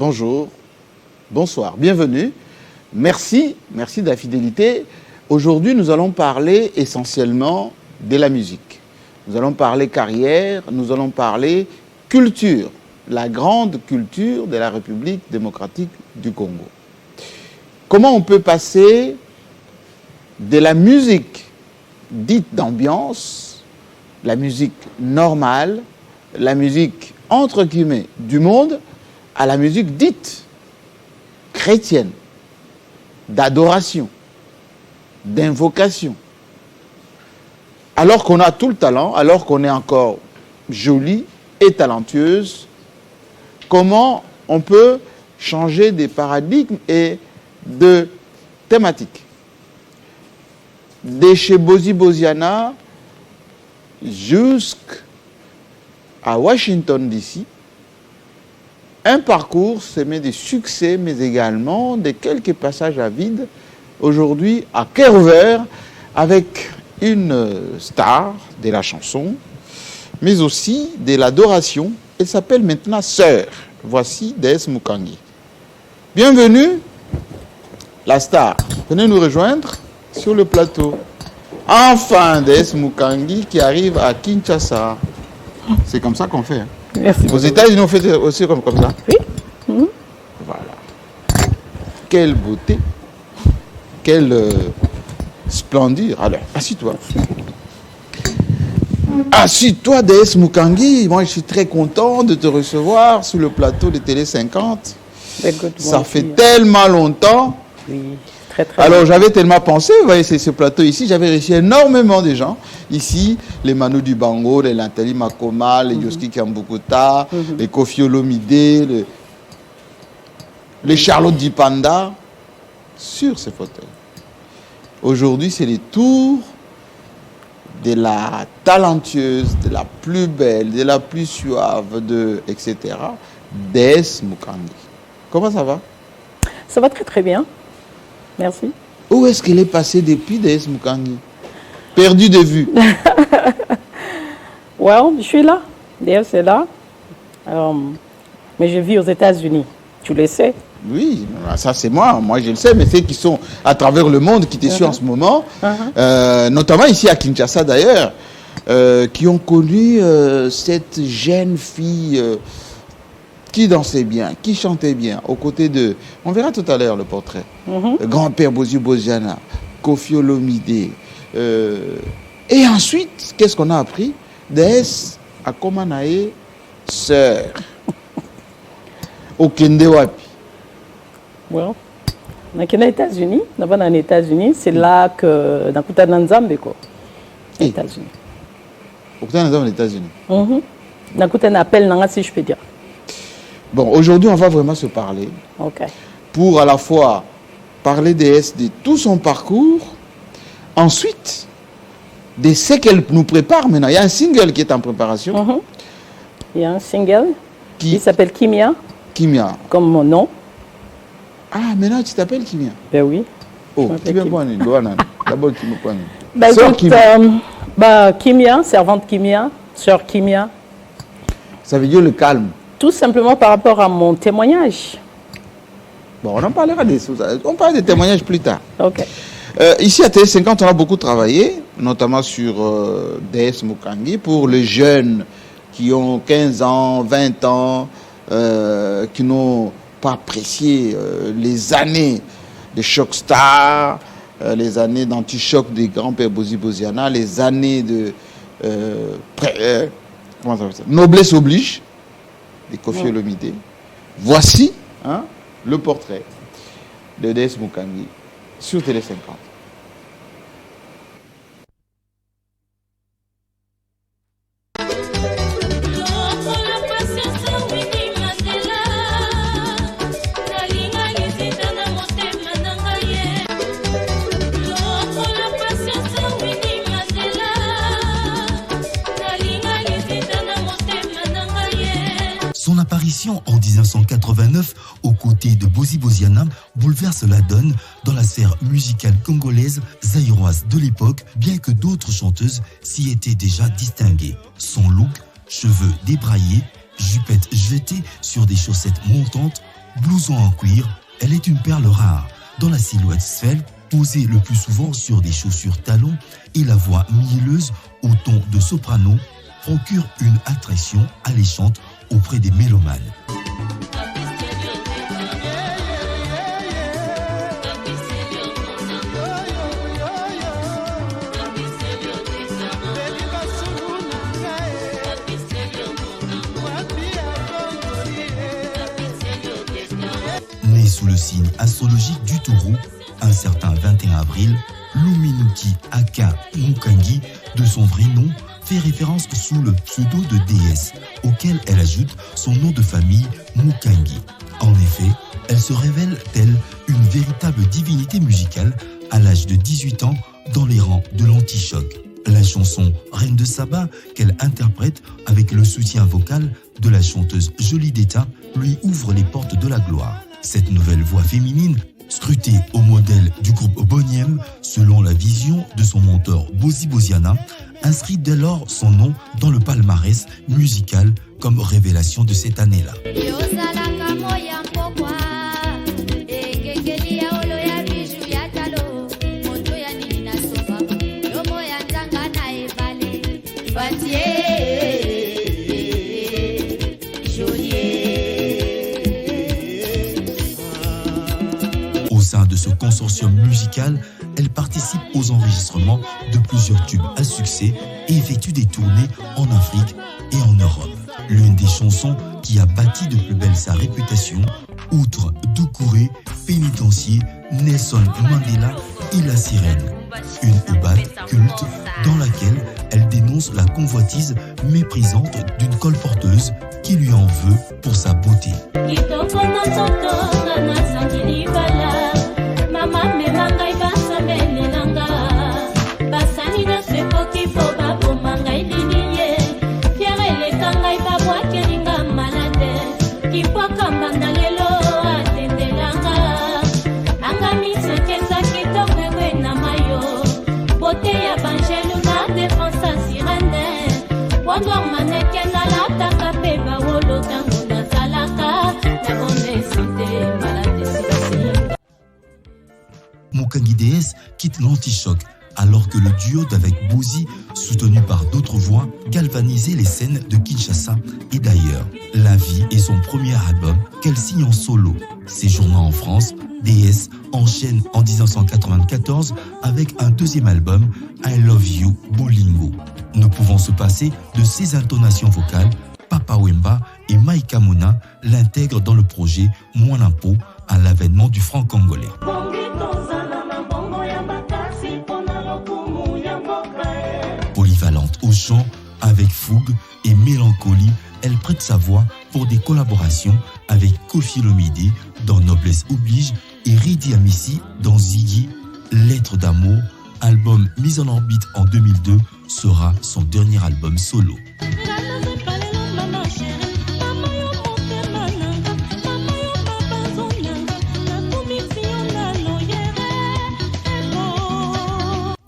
bonjour, bonsoir, bienvenue. Merci de la fidélité. Aujourd'hui, nous allons parler essentiellement de la musique. Nous allons parler carrière, nous allons parler culture, la grande culture de la République démocratique du Congo. Comment on peut passer de la musique dite d'ambiance, la musique normale, la musique entre guillemets du monde, à la musique dite chrétienne, d'adoration, d'invocation. Alors qu'on a tout le talent, alors qu'on est encore jolie et talentueuse, comment on peut changer des paradigmes et de thématiques. De chez Bozi Boziana jusqu'à Washington DC, un parcours semé de succès, mais également de quelques passages à vide. Aujourd'hui, à cœur ouvert, avec une star de la chanson, mais aussi de l'adoration. Elle s'appelle maintenant Sœur. Voici Déesse Mukangi. Bienvenue, la star. Venez nous rejoindre sur le plateau. Enfin, Déesse Mukangi qui arrive à Kinshasa. C'est comme ça qu'on fait. Hein. Merci. Aux États-Unis, on fait aussi comme ça. Oui. Mmh. Voilà. Quelle beauté. Quelle splendide. Alors, assis-toi. Assis-toi, Déesse Mukangi. Moi, je suis très content de te recevoir sur le plateau de Télé 50. Ça fait tellement longtemps. Oui, très Alors, j'avais tellement pensé, vous voyez, c'est ce plateau ici, j'avais reçu énormément de gens. Ici, les Manu du Bango, les Lantali Makoma, les Yoski Kambukuta, les Kofi Olomide, les Charlotte Dipanda, sur ces fauteuils. Aujourd'hui, c'est les tours de la talentueuse, de la plus belle, de la plus suave, etc. Déesse Mukangi. Comment ça va? Ça va très bien. Merci. Où est-ce qu'elle est passée depuis Déesse Mukangi? Perdue de vue. Well, je suis là. Déesse est là. Mais je vis aux États-Unis. Tu le sais? Oui, ça c'est moi. Moi je le sais, mais ceux qui sont à travers le monde, qui te suivent en ce moment, notamment ici à Kinshasa d'ailleurs, qui ont connu cette jeune fille qui dansait bien, qui chantait bien, aux côtés de... On verra tout à l'heure le portrait. Le grand-père Bozi Boziana, Kofi Olomide. Et ensuite, qu'est-ce qu'on a appris? Déesse Akomanae, sœur. Au Kende Wapi. Well, dans les États-Unis, dans les États-Unis, c'est là que... Dans les États-Unis, quoi. Les États-Unis. Au Canada, aux États-Unis. Dans les appel, si je peux dire. Bon, aujourd'hui, on va vraiment se parler. OK. Pour à la fois parler de tout son parcours, ensuite, de ce qu'elle nous prépare maintenant. Il y a un single qui est en préparation. Il y a un single qui s'appelle Kimia. Kimia. Comme mon nom. Ah, maintenant tu t'appelles Kimia? Ben oui. Oh, Kimia. D'abord, Kimia. Ben écoute, Kimia, servante Kimia, sœur Kimia. Ça veut dire le calme. Tout simplement par rapport à mon témoignage. Bon, on en parlera on parlera des témoignages plus tard. OK. Ici à TS50, on a beaucoup travaillé, notamment sur Déesse Mukangi, pour les jeunes qui ont 15 ans, 20 ans, qui n'ont pas apprécié les années de choc star, les années d'anti-choc des grands-pères Bozi Boziana, les années de comment ça s'appelle, noblesse oblige de Kofi Olomide. Voici le portrait de Déesse Mukangi sur Télé 50. Son apparition en 1989 aux côtés de Bozi Boziana bouleverse la donne dans la sphère musicale congolaise zaïroise de l'époque, bien que d'autres chanteuses s'y étaient déjà distinguées. Son look, cheveux débraillés, jupette jetée sur des chaussettes montantes, Blouson en cuir, elle est une perle rare, dont la silhouette svelte, posée le plus souvent sur des chaussures talons, et la voix mielleuse au ton de soprano procure une attraction alléchante auprès des mélomanes. Né sous le signe astrologique du taureau, un certain 21 avril, Luminuki Aka Mukangi, de son vrai nom, fait référence sous le pseudo de déesse, auquel elle ajoute son nom de famille Mukangi. En effet, elle se révèle telle une véritable divinité musicale à l'âge de 18 ans dans les rangs de l'Antichoc. La chanson Reine de Saba, qu'elle interprète avec le soutien vocal de la chanteuse Jolie d'État, lui ouvre les portes de la gloire. Cette nouvelle voix féminine, scrutée au modèle du groupe Boniem, selon la vision de son mentor Bozi Boziana, inscrit dès lors son nom dans le palmarès musical comme révélation de cette année-là. Au sein de ce consortium musical, elle participe aux enregistrements de plusieurs tubes à succès et effectue des tournées en Afrique et en Europe. L'une des chansons qui a bâti de plus belle sa réputation, outre Doucouré, Pénitencier, Nelson Mandela et La Sirène. Une oubade culte dans laquelle elle dénonce la convoitise méprisante d'une colporteuse qui lui en veut pour sa beauté. Mukangi DS quitte l'Antichoc alors que le duo d'avec Bozi, soutenu par d'autres voix, galvanisait les scènes de Kinshasa et d'ailleurs. La vie est son premier album qu'elle signe en solo. Séjournant en France, DS enchaîne en 1994 avec un deuxième album, I Love You Bolingo. Ne pouvant se passer de ses intonations vocales, Papa Wemba et Maïka Mouna l'intègrent dans le projet Mwanampo à l'avènement du franc congolais. Polyvalente au chant, avec fougue et mélancolie, elle prête sa voix pour des collaborations avec Koffi Olomide dans Noblesse Oblige et Ridi Amissi dans Ziggy, Lettre d'amour, album mis en orbite en 2002, sera son dernier album solo.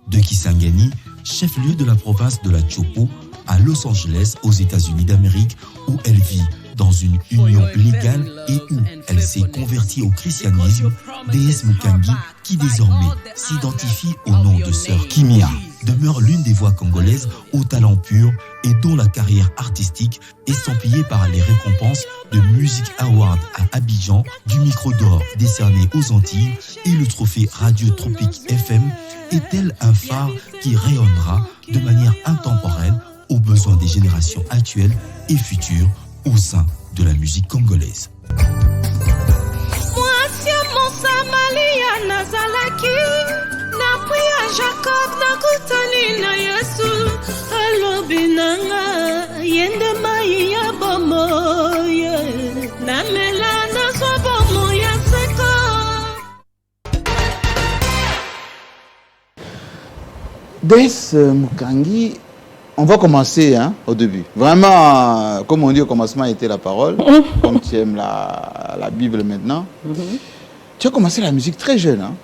De Kisangani, chef-lieu de la province de la Chopo, à Los Angeles, aux États-Unis d'Amérique, où elle vit dans une union légale et où elle s'est convertie au christianisme, DS Mukangi, qui désormais s'identifie au nom de sœur Kimia, demeure l'une des voix congolaises au talent pur et dont la carrière artistique, estampillée par les récompenses de Music Award à Abidjan, du micro d'or décerné aux Antilles et le trophée Radio Tropique FM, est-elle un phare qui rayonnera de manière intemporelle aux besoins des générations actuelles et futures au sein de la musique congolaise. DS Mukangi, on va commencer au début. Vraiment, comme on dit au commencement était la parole, comme tu aimes la Bible maintenant. Tu as commencé la musique très jeune. Hein?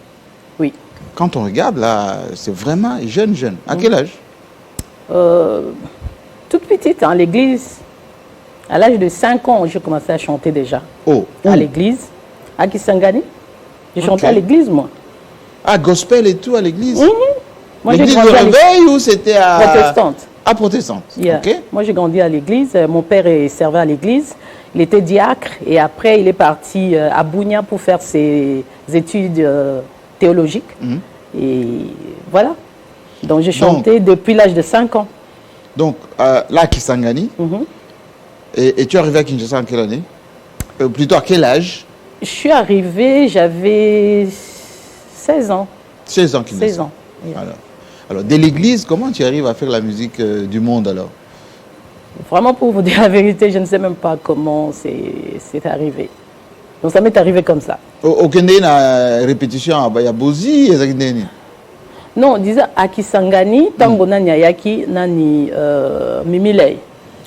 Oui. Quand on regarde, là, c'est vraiment jeune. À quel âge? Toute petite, l'église. À l'âge de 5 ans, j'ai commencé à chanter déjà. Oh, à l'église, à Kisangani. J'ai chanté à l'église, moi. Ah, gospel et tout à l'église. Moi, j'ai l'église de grandi à réveil ou c'était à... protestante. À protestante, ok. Moi, j'ai grandi à l'église. Mon père servait à l'église. Il était diacre et après, il est parti à Bounia pour faire ses études théologiques. Et voilà. Donc, j'ai chanté depuis l'âge de 5 ans. Donc, là, à Kisangani. Et tu es arrivé à Kinshasa en quelle année? Plutôt à quel âge? Je suis arrivée, j'avais 16 ans. 16 ans, Kinshasa. 16 ans. Alors, dès l'église, comment tu arrives à faire la musique du monde alors? Vraiment, pour vous dire la vérité, je ne sais même pas comment c'est arrivé. Donc, ça m'est arrivé comme ça. Au Kenya, il y a une répétition à Bozi, non, disons à Kisangani, tango nani ayaki nani Mimilei.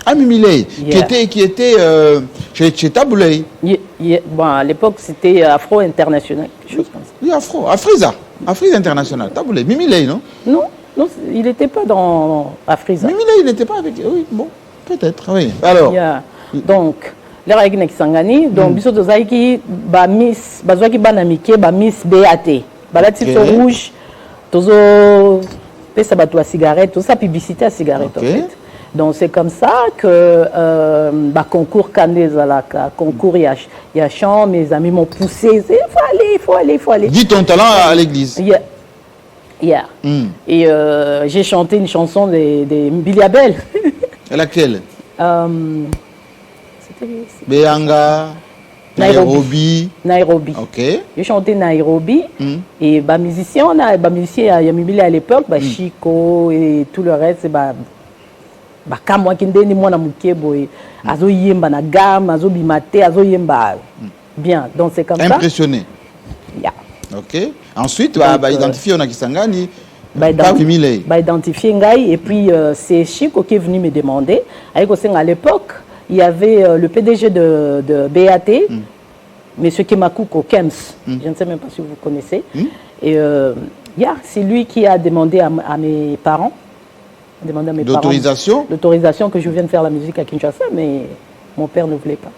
Ah, Mimilei, qui était chez Taboulei. Bon, à l'époque, c'était Afro International, quelque chose comme ça. Oui, Afro, Afriza International, Taboulei, Mimilei, non? Non, il n'était pas dans Afriza. Mimilei, il n'était pas avec... Oui, bon, peut-être, oui. Alors... Donc, l'air avec Kisangani, donc, biso tozaiki, ba Miss, bazwaki banamike, ba Miss BAT. Ba titre rouge, tozo, pesa bato à cigarette, tout ça, publicité à cigarette, en fait. Donc c'est comme ça que concours Kandezalaka, concours il y a chant, mes amis m'ont poussé, il faut aller. Dis ton talent à l'église. Et j'ai chanté une chanson des Biliabel. Et laquelle? C'était Béanga, Nairobi. Ok. J'ai chanté Nairobi. Et musicien, il y a Mibili à l'époque, Chico et tout le reste, bakamwa kindeni mwana mukebo azo yemba na gamme azo bimate azo yemba bien, donc c'est comme ça. Impressionné. Ok. Ensuite identifier on a Kisangani identifier ngai et puis c'est Chico qui est venu me demander à l'époque il y avait le PDG de BAT monsieur Kemakuko Kems, je ne sais même pas si vous connaissez, et c'est lui qui a demandé à mes parents l'autorisation que je vienne faire la musique à Kinshasa, mais mon père ne voulait pas.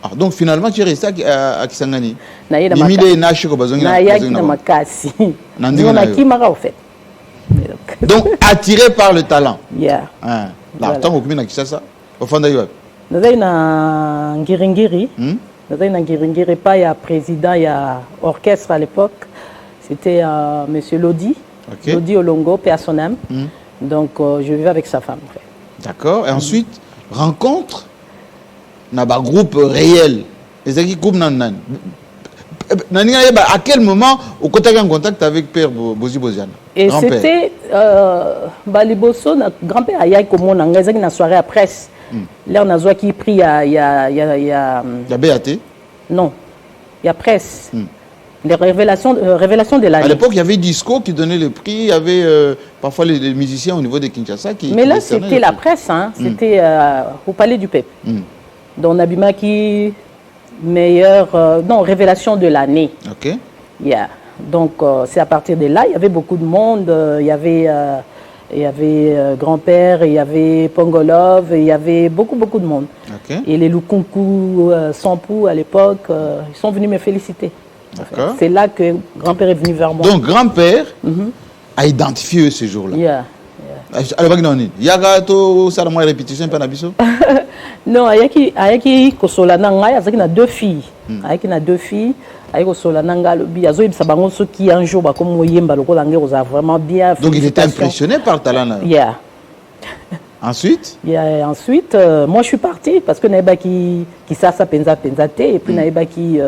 Ah, donc finalement tu es resté à Kisangani. Donc attiré par le talent. Tant que tu es à Kinshasa, au fond d'ailleurs. Nous avons un Ngiringiri. Nous avons un Ngiringiri, pas il y a président, il y a orchestre à l'époque. C'était monsieur Lodi. Lodi Olongo, paix à son âme. Donc, je vivais avec sa femme. D'accord. Et ensuite, rencontre dans un groupe réel. Et groupe nan. À quel moment vous êtes en contact avec Père Bozi Boziana? Et c'était Baliboso, grand-père Ayaï Komo, dans une soirée à presse. Là, on a joué qui prie, il y a BAT? Non, il y a presse. Les révélations de l'année. À l'époque, il y avait Disco qui donnait le prix, il y avait parfois les musiciens au niveau de Kinshasa qui... Mais là, c'était la presse, hein. C'était au Palais du Peuple. Donc, Nabimaki, révélation de l'année. Ok. Donc, c'est à partir de là, il y avait beaucoup de monde, il y avait grand-père, il y avait Pongolov, il y avait beaucoup de monde. Et les Lukunku, Sampou, à l'époque, ils sont venus me féliciter. C'est là que grand-père est venu vers moi. Donc grand-père a identifié ce jour-là. Il y a répétition non, il y a Kosola Nanga, il y a 2 filles. Il y a 2 filles. Kosola Nanga, il y a ceux qui un jour comme Moyemba, vraiment bien. Donc il était impressionné par le talent. Ensuite? Ensuite, moi je suis partie parce que Naïba qui ça penzate et puis Naïba qui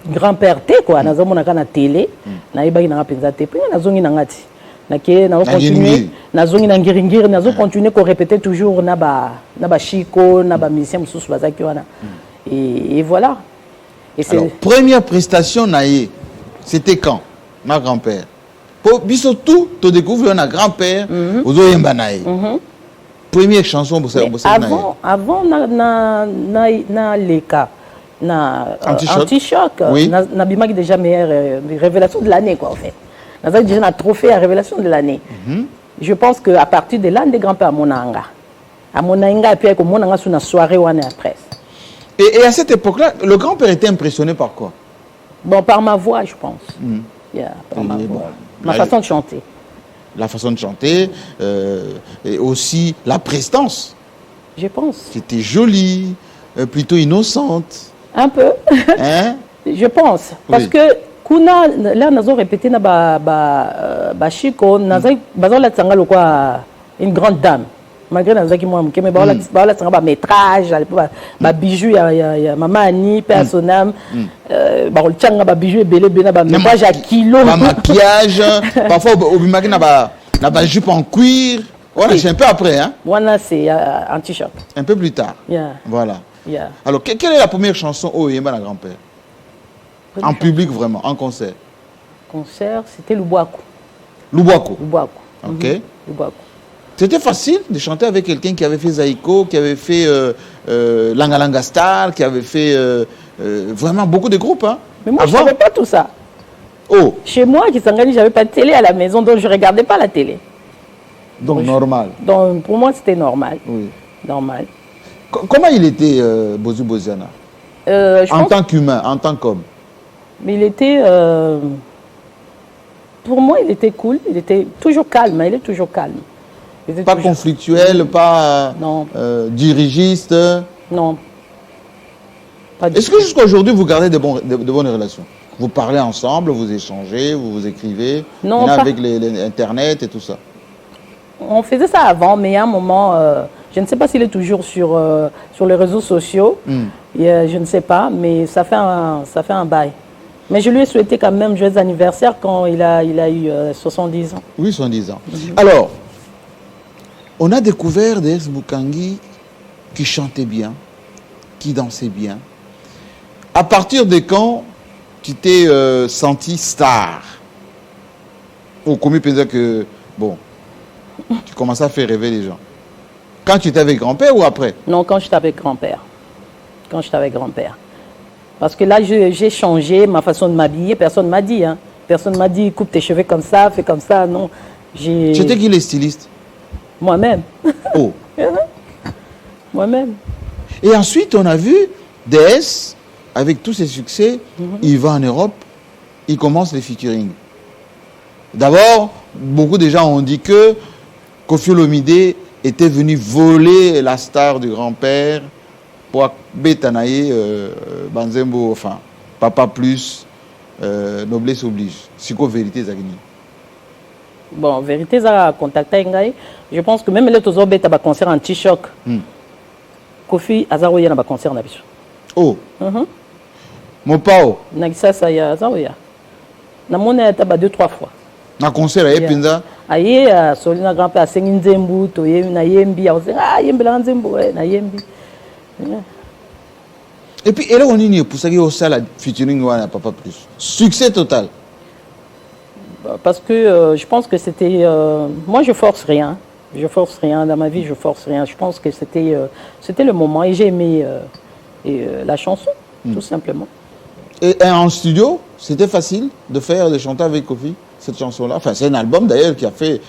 grand-père T quoi, nazo mona kana télé, Naïba qui n'a penzate puis nazongi nangati. Nake na continuer, nazongi na ngiringiri, nazo continuer ko répéter toujours na ba Chico, na ba musicien mususu bazaki wana. Et voilà. Et alors, première prestation naïe, c'était quand? Ma grand-père. Pour bisotou, tu découvres un grand-père aux Oyembanaï. Première chanson pour ça. Avant na leka na anti-choc. Na bimaki déjà meilleure révélation de l'année quoi en fait. Na déjà un trophée à révélation de l'année. Je pense que à partir de l'an des grands-pères monanga. À mon inga, et puis comme on a une soirée ou après. Et à cette époque-là, le grand-père était impressionné par quoi? Bon, par ma voix, je pense. Par ma voix. Bon, Ma façon de chanter. La façon de chanter, et aussi la prestance, Je pense. qui était jolie, plutôt innocente. Un peu. Hein? Je pense. Parce Oui. que, kuna, là, nous avons répété na ba chico, nous avons la tsanga le quoi, une grande dame. Malgré nous avons qui moi, mais bah la tsanga ba métrage, ba bijoux, il y a maman Annie, personne, bah le tsanga ba bijoux belé bena ba métrage à kilo. Pas maquillage, parfois au bimaki na ba jupe en cuir. Voilà, Oui. c'est un peu après, hein? Voilà, c'est un t-shirt. Un peu plus tard. Yeah. Voilà. Yeah. Alors, quelle est la première chanson au Yéma, la grand-père? En public, vraiment, en concert. Concert, c'était Lubwaku. Lubwaku. Lubwaku. Ok. Lubwaku. C'était facile de chanter avec quelqu'un qui avait fait Zaïko, qui avait fait Langa Langa Star, qui avait fait vraiment beaucoup de groupes. Hein. Mais moi, je ne Avant. savais pas tout ça. Oh, Chez moi, qui s'engage, j'avais pas de télé à la maison, donc je ne regardais pas la télé. donc Oui. normal. Donc pour moi, c'était normal. Oui. Normal. Comment il était, Bozu Boziana? Je En pense, tant qu'humain, en tant qu'homme? mais il était, pour moi, il était cool. Il était toujours calme. Il est toujours calme. Il était Pas toujours- conflictuel, pas Non. dirigiste. Non. Pas du Est-ce que jusqu'à aujourd'hui, vous gardez de bonnes relations? Vous parlez ensemble, vous échangez, vous écrivez, Non, maintenant pas- avec Internet et tout ça. On faisait ça avant, mais à un moment, je ne sais pas s'il est toujours sur les réseaux sociaux. Et, je ne sais pas, mais ça fait un bail. Mais je lui ai souhaité quand même joyeux anniversaire quand il a eu 70 ans. Oui, 70 ans. Alors, on a découvert DS Mukangi qui chantait bien, qui dansait bien. À partir de quand tu t'es senti star? Au commis pensait que, bon, tu commençais à faire rêver les gens. Quand tu étais avec grand-père ou après? Non, quand j'étais avec grand-père. Quand j'étais avec grand-père. Parce que là, j'ai changé ma façon de m'habiller. Personne ne m'a dit. Hein. Personne ne m'a dit, coupe tes cheveux comme ça, fais comme ça. Non. C'était qui les stylistes? Moi-même. Oh. Moi-même. Et ensuite, on a vu DS, avec tous ses succès, il va en Europe, il commence les featuring. D'abord, beaucoup de gens ont dit que Koffi Olomide était venu voler la star du grand-père pour Betanaye, Banzembo, enfin, Papa Plus, Noblesse Oblige. C'est quoi vérité, Zagini? Bon, en vérité, ça a contacté Ngaï. Je pense que même les autres bêtes à concert en T-Shock. Kofi Azaroya na concert na biso. Oh. Mopao, Nagisa ça ya Azaroya. Na mona ta ba 2-3 fois. na concert à Epinza. Aye solina grand-père sengi nzembu to ye na yembi a yembi la nzembu na yembi. Et puis, et là, on est pour ça qu'il y a aussi la featuring à Papa Plus. Succès total. Parce que je pense que c'était moi je force rien. Je force rien dans ma vie, je force rien. Je pense que c'était le moment et j'ai aimé la chanson tout simplement. Et en studio, c'était facile de faire, de chanter avec Koffi, cette chanson-là. Enfin, c'est un album d'ailleurs qui a fait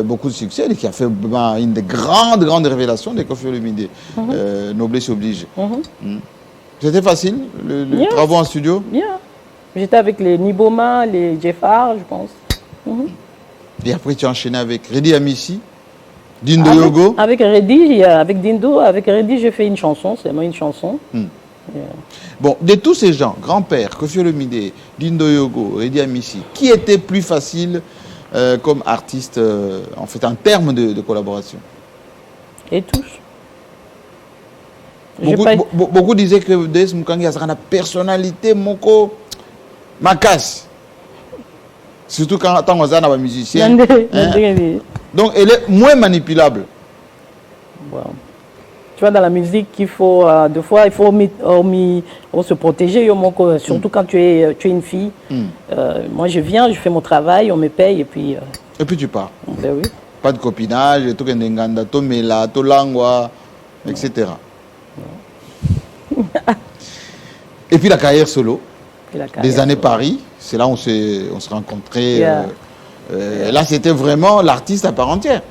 beaucoup de succès et qui a fait une des grandes révélations de Koffi Olomide. Noblesse oblige. C'était facile, les travaux en studio? Bien. J'étais avec les Niboma, les Jeffar, je pense. Et après, tu as enchaîné avec Redi Amissi, Dindo Yogo. Avec Reddy, avec Dindo, avec Reddy, j'ai fait une chanson, c'est moi une chanson. Bon, de tous ces gens, grand-père, Koffi Olomide, Dindo Yogo, Redi Amissi, qui était plus facile comme artiste, en fait, en termes de collaboration? Et tous. Beaucoup disaient que DS Mukangi a une personnalité moko macasse. Surtout quand on est un musicien. Donc, elle est moins manipulable. Bon. Tu vois, dans la musique, il faut, des fois, il faut se protéger, surtout quand tu es une fille. Moi, je viens, je fais mon travail, on me paye, et puis... Et puis tu pars. Ben oui. Pas de copinage, tout nganda, to mela, to langwa, etc. Et puis la carrière solo. Des années Paris, c'est là où on s'est rencontrés. Là, c'était vraiment l'artiste à part entière.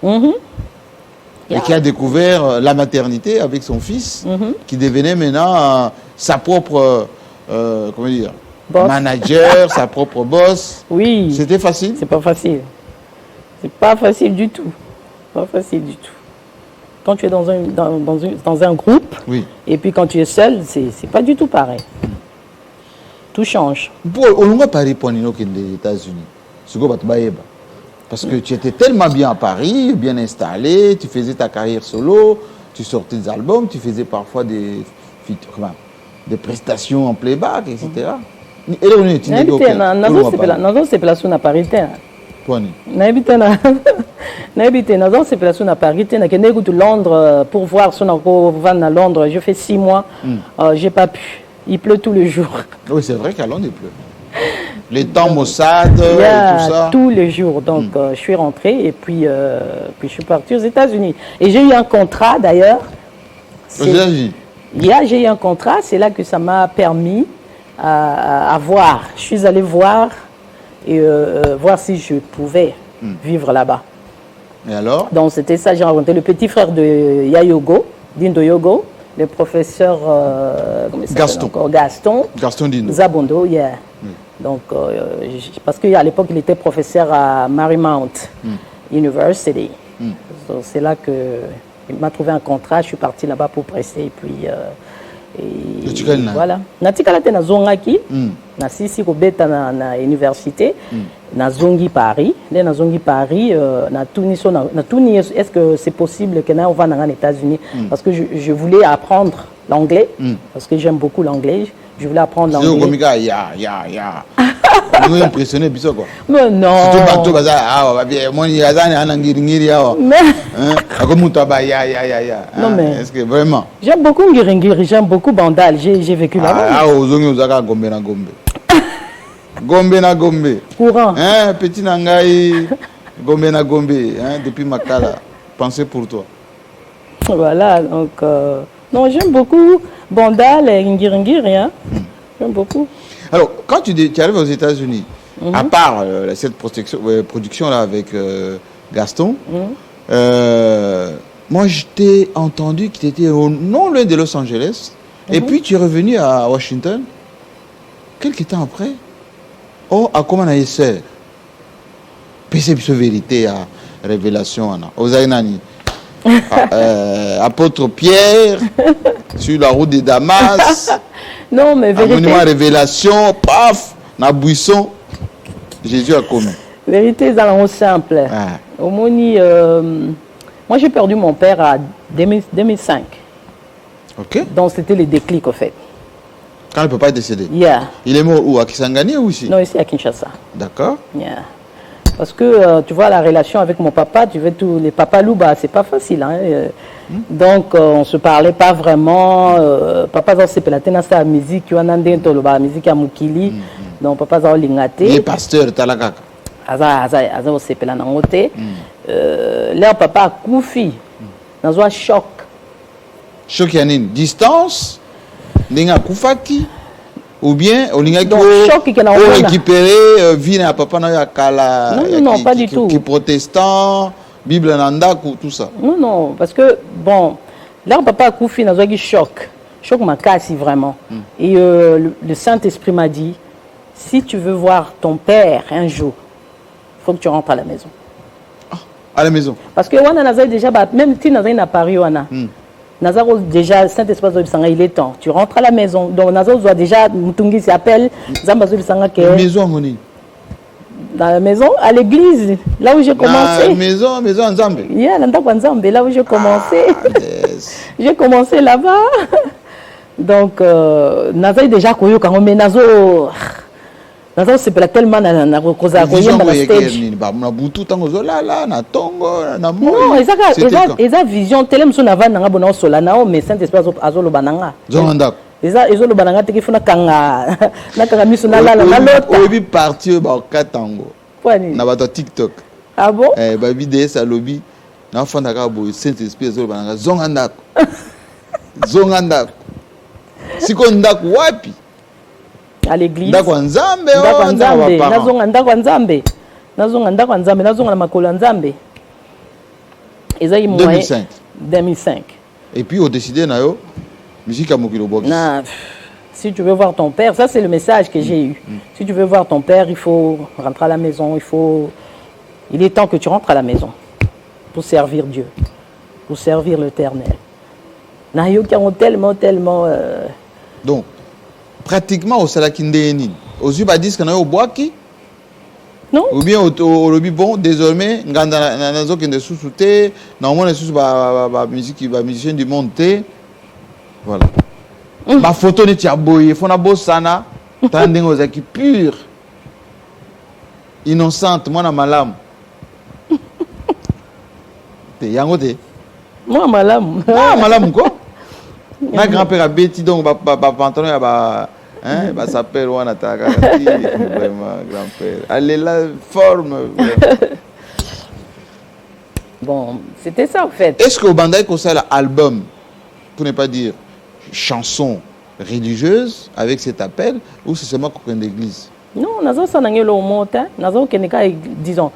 et qui a découvert la maternité avec son fils, qui devenait maintenant sa propre, comment dire, manager, sa propre boss. Oui. C'était facile? C'est pas facile. C'est pas facile du tout. Pas facile du tout. Quand tu es dans un groupe, oui. Et puis quand tu es seul, c'est pas du tout pareil. Tout change. Au long de Paris, pour les États-Unis, parce que tu étais tellement bien à Paris, bien installé, tu faisais ta carrière solo, tu sortais des albums, tu faisais parfois des prestations en playback, etc. Et là, on est Londres pour voir son van à Londres. Je fais 6 mois, j'ai pas pu. Il pleut tous les jours. Oui, c'est vrai qu'à Londres il pleut. Les temps Mossad, et tout ça. Tous les jours. Donc je suis rentrée et puis je suis partie aux États-Unis. Et j'ai eu un contrat d'ailleurs. Aux États-Unis. J'ai eu un contrat, c'est là que ça m'a permis à voir. Je suis allée voir et voir si je pouvais vivre là-bas. Et alors? Donc c'était ça, j'ai rencontré le petit frère de Yayogo, Dindo Yogo, le professeur Gaston Dindo. Zabondo, yeah. Donc, parce qu'à l'époque, il était professeur à Marymount University. Donc, c'est là qu'il m'a trouvé un contrat, je suis parti là-bas pour prester et puis... voilà. Natikalate na zongaki, na sisi kobeta na université, na zongi Paris, na zongi Paris, na tuni est-ce que c'est possible que on va dans les États-Unis parce que je voulais apprendre l'anglais parce que j'aime beaucoup l'anglais, je voulais apprendre l'anglais. Nous impressionné biso quoi. Mais non. Surtout bateau baza moi ni azani anangiri awa. Non mais est-ce que vraiment j'aime beaucoup Ngiringiri, j'aime beaucoup Bandal, j'ai vécu là-bas. Ozongi ozaka gombe na gombe. Gombe na gombe. Courant. Petit nangai gombe na gombe depuis Makala. Pensez pour toi. Voilà, donc non, j'aime beaucoup Bandal et Ngiringiri J'aime beaucoup. Alors, quand tu arrives aux États-Unis, à part cette production-là avec Gaston, moi, je t'ai entendu que tu étais non loin de Los Angeles, et puis tu es revenu à Washington, quelques temps après. Oh, à comment on a essayé de vérité à révélation, aux Aïnani. Apôtre Pierre, sur la route de Damas. Non, mais vérité. Monument révélation, paf, na buisson, Jésus a commis. Vérité, c'est un simple. Au moni, moi j'ai perdu mon père en 2005. Ok. Donc c'était le déclic en fait. Quand le papa est décédé. Yeah. Il est mort où, à Kisangani ou ici? Non, ici à Kinshasa. D'accord. Yeah. Parce que tu vois la relation avec mon papa, tu veux tous les papas louba, c'est pas facile. Donc on se parlait pas vraiment. Papa c'est pelatena sa musique, tu as nandé la musique à Mukili. Donc papa ça lingate. Il est pasteur talakaka. Aza c'est pelanangote. Leur papa a koufi. Dans un choc. Choc yanine. Distance. Ninga koufaki. Ou bien, on a récupéré vie à papa na kala. Non, pas du tout. Qui protestant, Bible nandaku, tout ça. Non, parce que bon, là papa a koufi dans un choc m'a cassé vraiment. Et le Saint-Esprit m'a dit, si tu veux voir ton père un jour, il faut que tu rentres à la maison. À la maison. Parce que on a déjà même si on a Paris on a. Nazaro déjà Saint-Esprit il est temps. Tu rentres à la maison. Donc Nazaro doit déjà Mutungi s'appelle Zambazo Sanga que maison moni. Dans la maison, à l'église, là où j'ai commencé. Maison en Zambie. Yeah, là où j'ai commencé. J'ai commencé là-bas. Donc Nazaro déjà koyo quand on met Nazaro c'est pas tellement na koza koyo dans la stage. Non, eza vision tellement so na va na bona solana o mais Saint-Esprit azolo bananga. Zonanda. Ezolo bananga te kifuna kanga na kanga miso na lala na lota. Obi parti ba katango. Kwani? Na bato TikTok. Ah bon? Ba vidéo ça lobby. Na fanda ka bo Saint-Esprit azolo bananga zonganda. Zonganda. Siko ndako wapi? À l'église. Ndako nzambe nazonga ndako nzambe na makolo nzambe. Et ça, 2005. 2005. Et puis, au décidé, nayo, musique à Mokilo Box. Si tu veux voir ton père, ça c'est le message que j'ai eu. Si tu veux voir ton père, il faut rentrer à la maison, il est temps que tu rentres à la maison pour servir Dieu, pour servir l'Éternel. Nayo qui ont tellement. Donc, pratiquement au Salakindéni, aux Ubadis, qu'on a au Boaki. Non? Ou bien au lobby, bon, désormais, Ngandanazo qui est sous-souté, normalement, les musiciens du monde, voilà. Ma photo n'est pas beau, il faut na beau sana, tandis aux qui pure, innocente, moi na malam. T'es yangote. Moi malam. Ah malam quoi? Ma grand-père a Betty donc pantalon hein, s'appelle Wanataka, vraiment grand-père. Elle est la forme. Bon, c'était ça en fait. Est-ce que au Bandai conseille l'album, pour ne pas dire chanson religieuse avec cet appel, ou c'est seulement qu'on d'église? Non, nazo ça n'a le monte, nazo keneka disons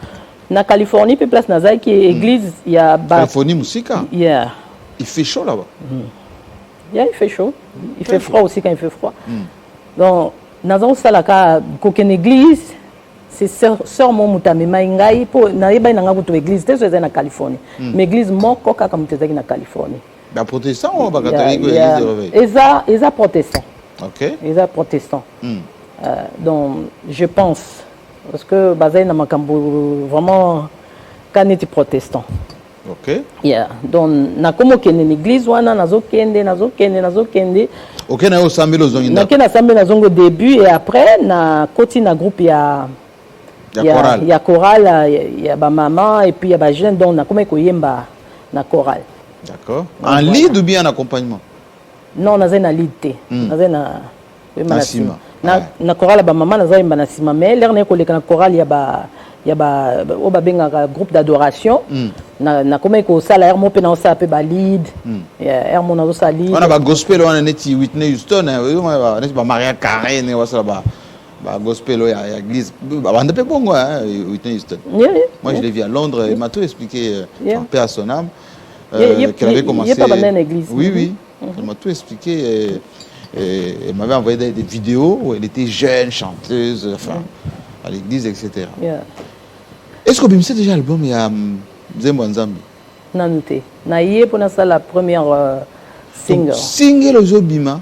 na Californie puis place naza qui église il y a Californie musique. Yeah. Il fait chaud là-bas. Yeah, il fait chaud. Il fait froid aussi quand il fait froid. Donc nazo ça la ka koken église c'est sœur mon mutame maingai po na yeba na ngabuto église te na Californie. Mais église moko kaka mutezaki na Californie. Bah protestant ou pas catholique ou église de réveil? Ils protestants. OK. Ils sont protestants. Donc je pense parce que Bazaï n'a makambo vraiment quand était protestant. OK. Yeah. Donc na comme qu'il y a une église wana nazo kende. OK, na yo sambe lo zongi na kena sambe na zongo début et après na koti na groupe il y a chorale, il y a ba maman et puis il y a ba jeune donc na comme ko yemba na chorale. D'accord. En lead ou bien en accompagnement? Non, na zena lead te. Na zena Nasima. Na chorale ba maman na zena Nasima mais l'air ne ko le na chorale il y a un groupe d'adoration. Na comme ko sala air mo pe na sa pe ba lead. Air mo na so lead. On a ba gospel on est Whitney Houston, on est ba Maria Carey ne wasa ba gospel ya église. Ba bande pe bongo Whitney Houston. Moi je l'ai vu à Londres, il m'a tout expliqué en paix à son âme. Qu'elle avait commencé. Il n'y a pas dans l'église. Oui. Elle m'a tout expliqué. Et elle m'avait envoyé des vidéos où elle était jeune, chanteuse, enfin, à l'église, etc. Est-ce que c'est déjà l'album il y a Zembo Nzambi? Non, non. Naïe pour ça la première single. Single aux Obima.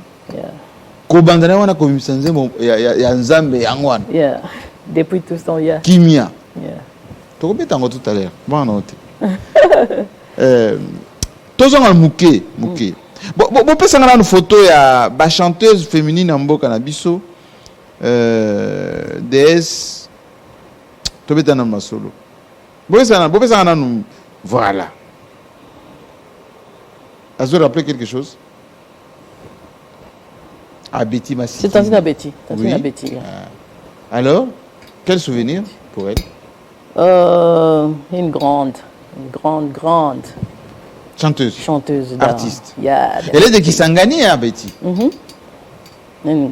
Kobandana wana komimisa Nzembo ya Nzambe yangwana. Yeah. Depuis tout son yeah. Kimia. Yeah. Tu combien de temps tout à l'heure? Bon noté. Tozanga muke. Bon pesa ngana une photo ya ba chanteuse féminine en mboka na biso. DS Tobeta na masolo. Bon pesa ngana nous voilà. As-tu rappelé quelque chose? À Betty Massi. C'est Tanzina Betty. Oui. Alors, quel souvenir pour elle? Une grande chanteuse, artiste. Yeah, elle est de Kisangani, hein, Betty? Une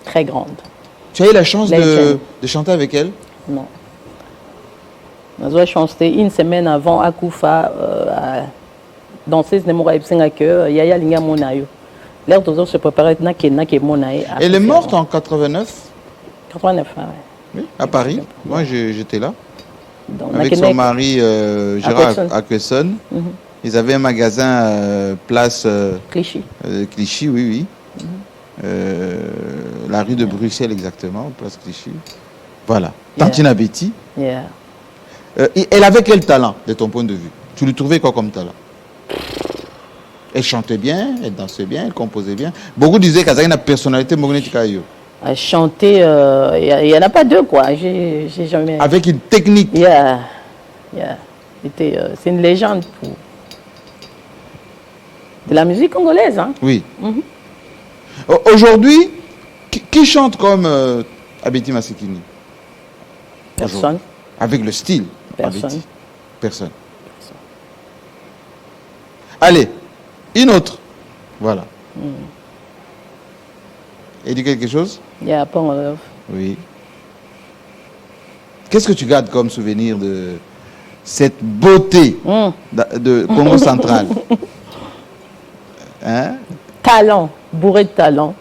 très grande. Tu as eu la chance de chanter avec elle? Non. Nous avons chanté une semaine avant à Koufa, danser ce numéro que Yaya Linga Monayo. L'air de se préparer à Monayo. Elle est morte en 89? 89, ouais. Oui, à Paris. Moi, j'étais là. Donc, avec son mari Gérard Akwesson. Ils avaient un magasin place Clichy. Clichy, oui. La rue de Bruxelles, exactement, place Clichy. Voilà. Tantina Betty. Yeah. Elle avait quel talent, de ton point de vue? Tu lui trouvais quoi comme talent? Elle chantait bien, elle dansait bien, elle composait bien. Beaucoup disaient qu'elle avait une personnalité magnétique. À chanter, il n'y en a pas deux, quoi. J'ai jamais... Avec une technique. Yeah. C'est une légende de la musique congolaise. Hein? Oui. Aujourd'hui, qui chante comme Abeti Masekini? Personne. Avec le style? Personne. Personne. Allez, une autre. Voilà. Et dit quelque chose? Il y a pas Oui. Qu'est-ce que tu gardes comme souvenir cette beauté de Congo central. Hein? Talent, bourré de talent.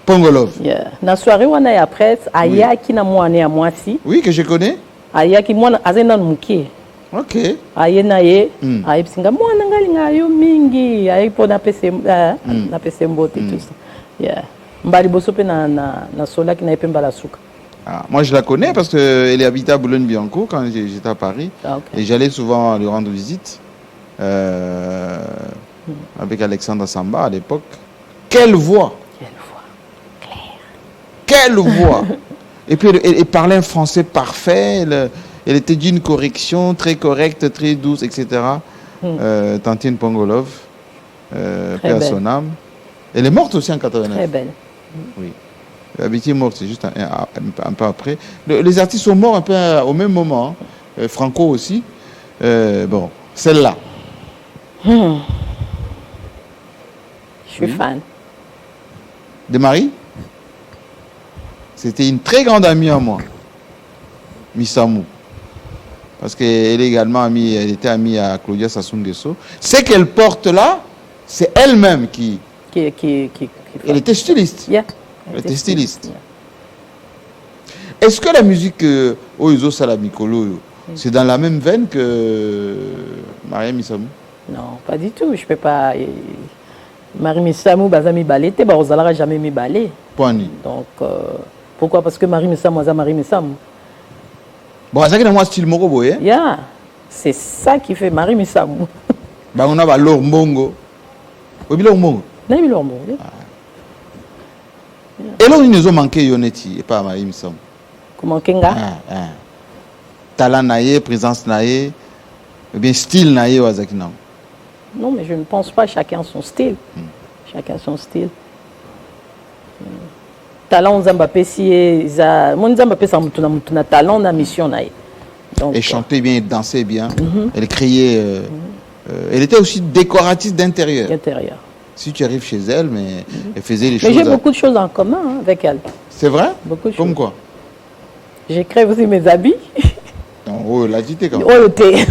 Pongolov. Yeah. Na soirée wana ya presse, ayaki na mwana ya mwasi. Oui, que je connais. Ayaki mwana azenda mukie. Ok. Aye na ye, aye singa mwana ngali ngayo mingi, aye po na pese mbote tout ça. Yeah. Mbali boso pe na sola ki na epemba la souka. Ah, moi, je la connais parce qu'elle habitait à Boulogne-Billancourt quand j'étais à Paris. Ah, okay. Et j'allais souvent lui rendre visite avec Alexandre Samba à l'époque. Quelle voix! Quelle voix claire. Quelle voix! Et puis, elle parlait un français parfait. Elle était d'une correction très correcte, très douce, etc. Tantine Pongolov, paix à son âme. Elle est morte aussi en 89. Très belle. Oui. Abiti est morte, c'est juste un peu après. Les artistes sont morts un peu au même moment. Franco aussi. Bon, celle-là. Je suis fan. De Marie? C'était une très grande amie à moi. Missamou. Parce qu'elle est également amie, elle était amie à Claudia Sassou Nguesso. Ce qu'elle porte là, c'est elle-même qui... Elle était styliste. Yeah. Elle était styliste. Yeah. Est-ce que la musique Oizo Salamikolo, c'est dans la même veine que Maria Missamou? Non, pas du tout. Je ne peux pas... Marie Missamou, Bazami Balete, Barosalara jamais mis balé. Donc, pourquoi? Parce que Marie Missamou, Marie Missamou. Bon, c'est que moi style Morobo, hein? Yeah. C'est ça qui fait Marie Missamou. Bah, on a l'Ormongo. Oui, l'Ormongo. Non, l'Ormongo. Et là, ils nous ont manqué Yonetti et pas Marie Missamou. Comment Kenga? Talent naïe, présence naïe, bien style naïe, Wazakina. Non, mais je ne pense pas. Chacun son style. Chacun son style. Talent Zambapé, si mon Zambapé, ça m'a talent, na mission naïe. Elle chantait bien, elle dansait bien. Elle criait. Elle était aussi décoratrice d'intérieur. Si tu arrives chez elle, mais elle faisait les choses. Mais j'ai beaucoup de choses en commun avec elle. C'est vrai? Beaucoup de Comme choses. quoi? J'ai créé aussi mes habits. Non, oh, la dit quand même. Oyoté.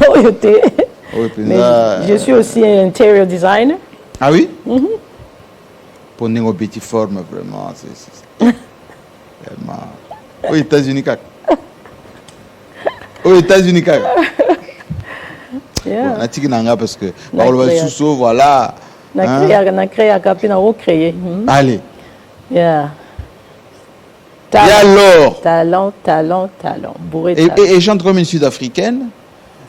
Mais je suis aussi un interior designer. Ah oui? Pour une petite forme, vraiment. Vraiment. Aux États-Unis, aux États-Unis, yeah. Parce que voilà. Allez. Yeah. Talent. Bourré de talent. Et chante comme une Sud-Africaine.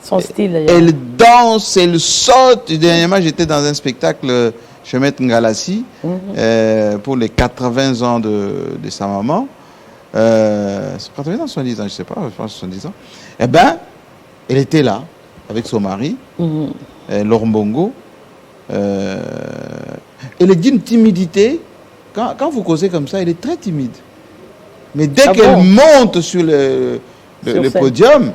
Son style. Elle danse, elle saute. Dernièrement, j'étais dans un spectacle chez Maître Ngalassi pour les 80 ans de sa maman. 80 ans, 70 ans, je ne sais pas, je pense 70 ans. Eh bien, elle était là avec son mari, Laurent Bongo. Elle est d'une timidité. Quand vous causez comme ça, elle est très timide. Mais dès qu'elle monte sur le podium,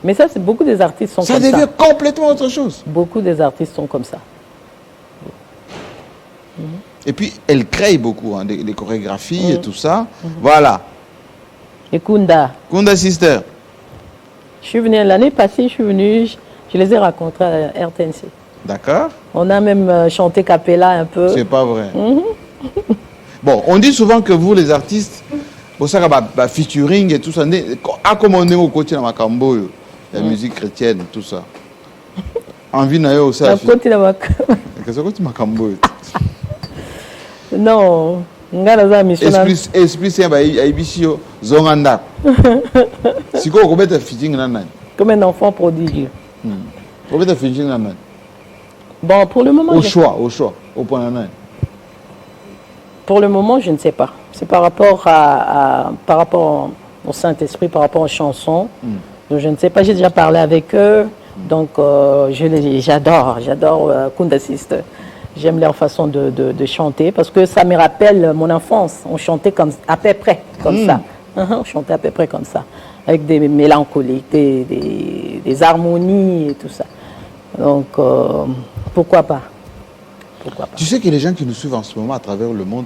mais ça, c'est beaucoup des artistes sont comme ça. Ça devient complètement autre chose. Beaucoup des artistes sont comme ça. Et puis, elle crée beaucoup, hein, des chorégraphies et tout ça. Voilà. Et Kunda. Kunda Sister. Je suis venue l'année passée, je les ai rencontrés à RTNC. D'accord. On a même chanté Capella un peu. C'est pas vrai. Bon, on dit souvent que vous, les artistes, pour ça, featuring et tout ça, comme on est au côté de Makambo, la musique chrétienne, tout ça. Envie d'aller au ça. Qu'est-ce que tu Makambo? Non. Esprit c'est Aibisio, Zonganda. Si quoi, on peut être featuring là. Comme un enfant prodigue. On peut être featuring là. Bon, pour le moment. Au choix, au point là. Pour le moment, je ne sais pas. C'est par rapport par rapport au Saint-Esprit, par rapport aux chansons. Donc, je ne sais pas, j'ai déjà parlé avec eux. Donc, j'adore Kunda Sister. J'aime leur façon de chanter parce que ça me rappelle mon enfance. On chantait à peu près comme ça. On chantait à peu près comme ça. Avec des mélancoliques, des harmonies et tout ça. Donc, pourquoi pas? Tu sais que les gens qui nous suivent en ce moment à travers le monde,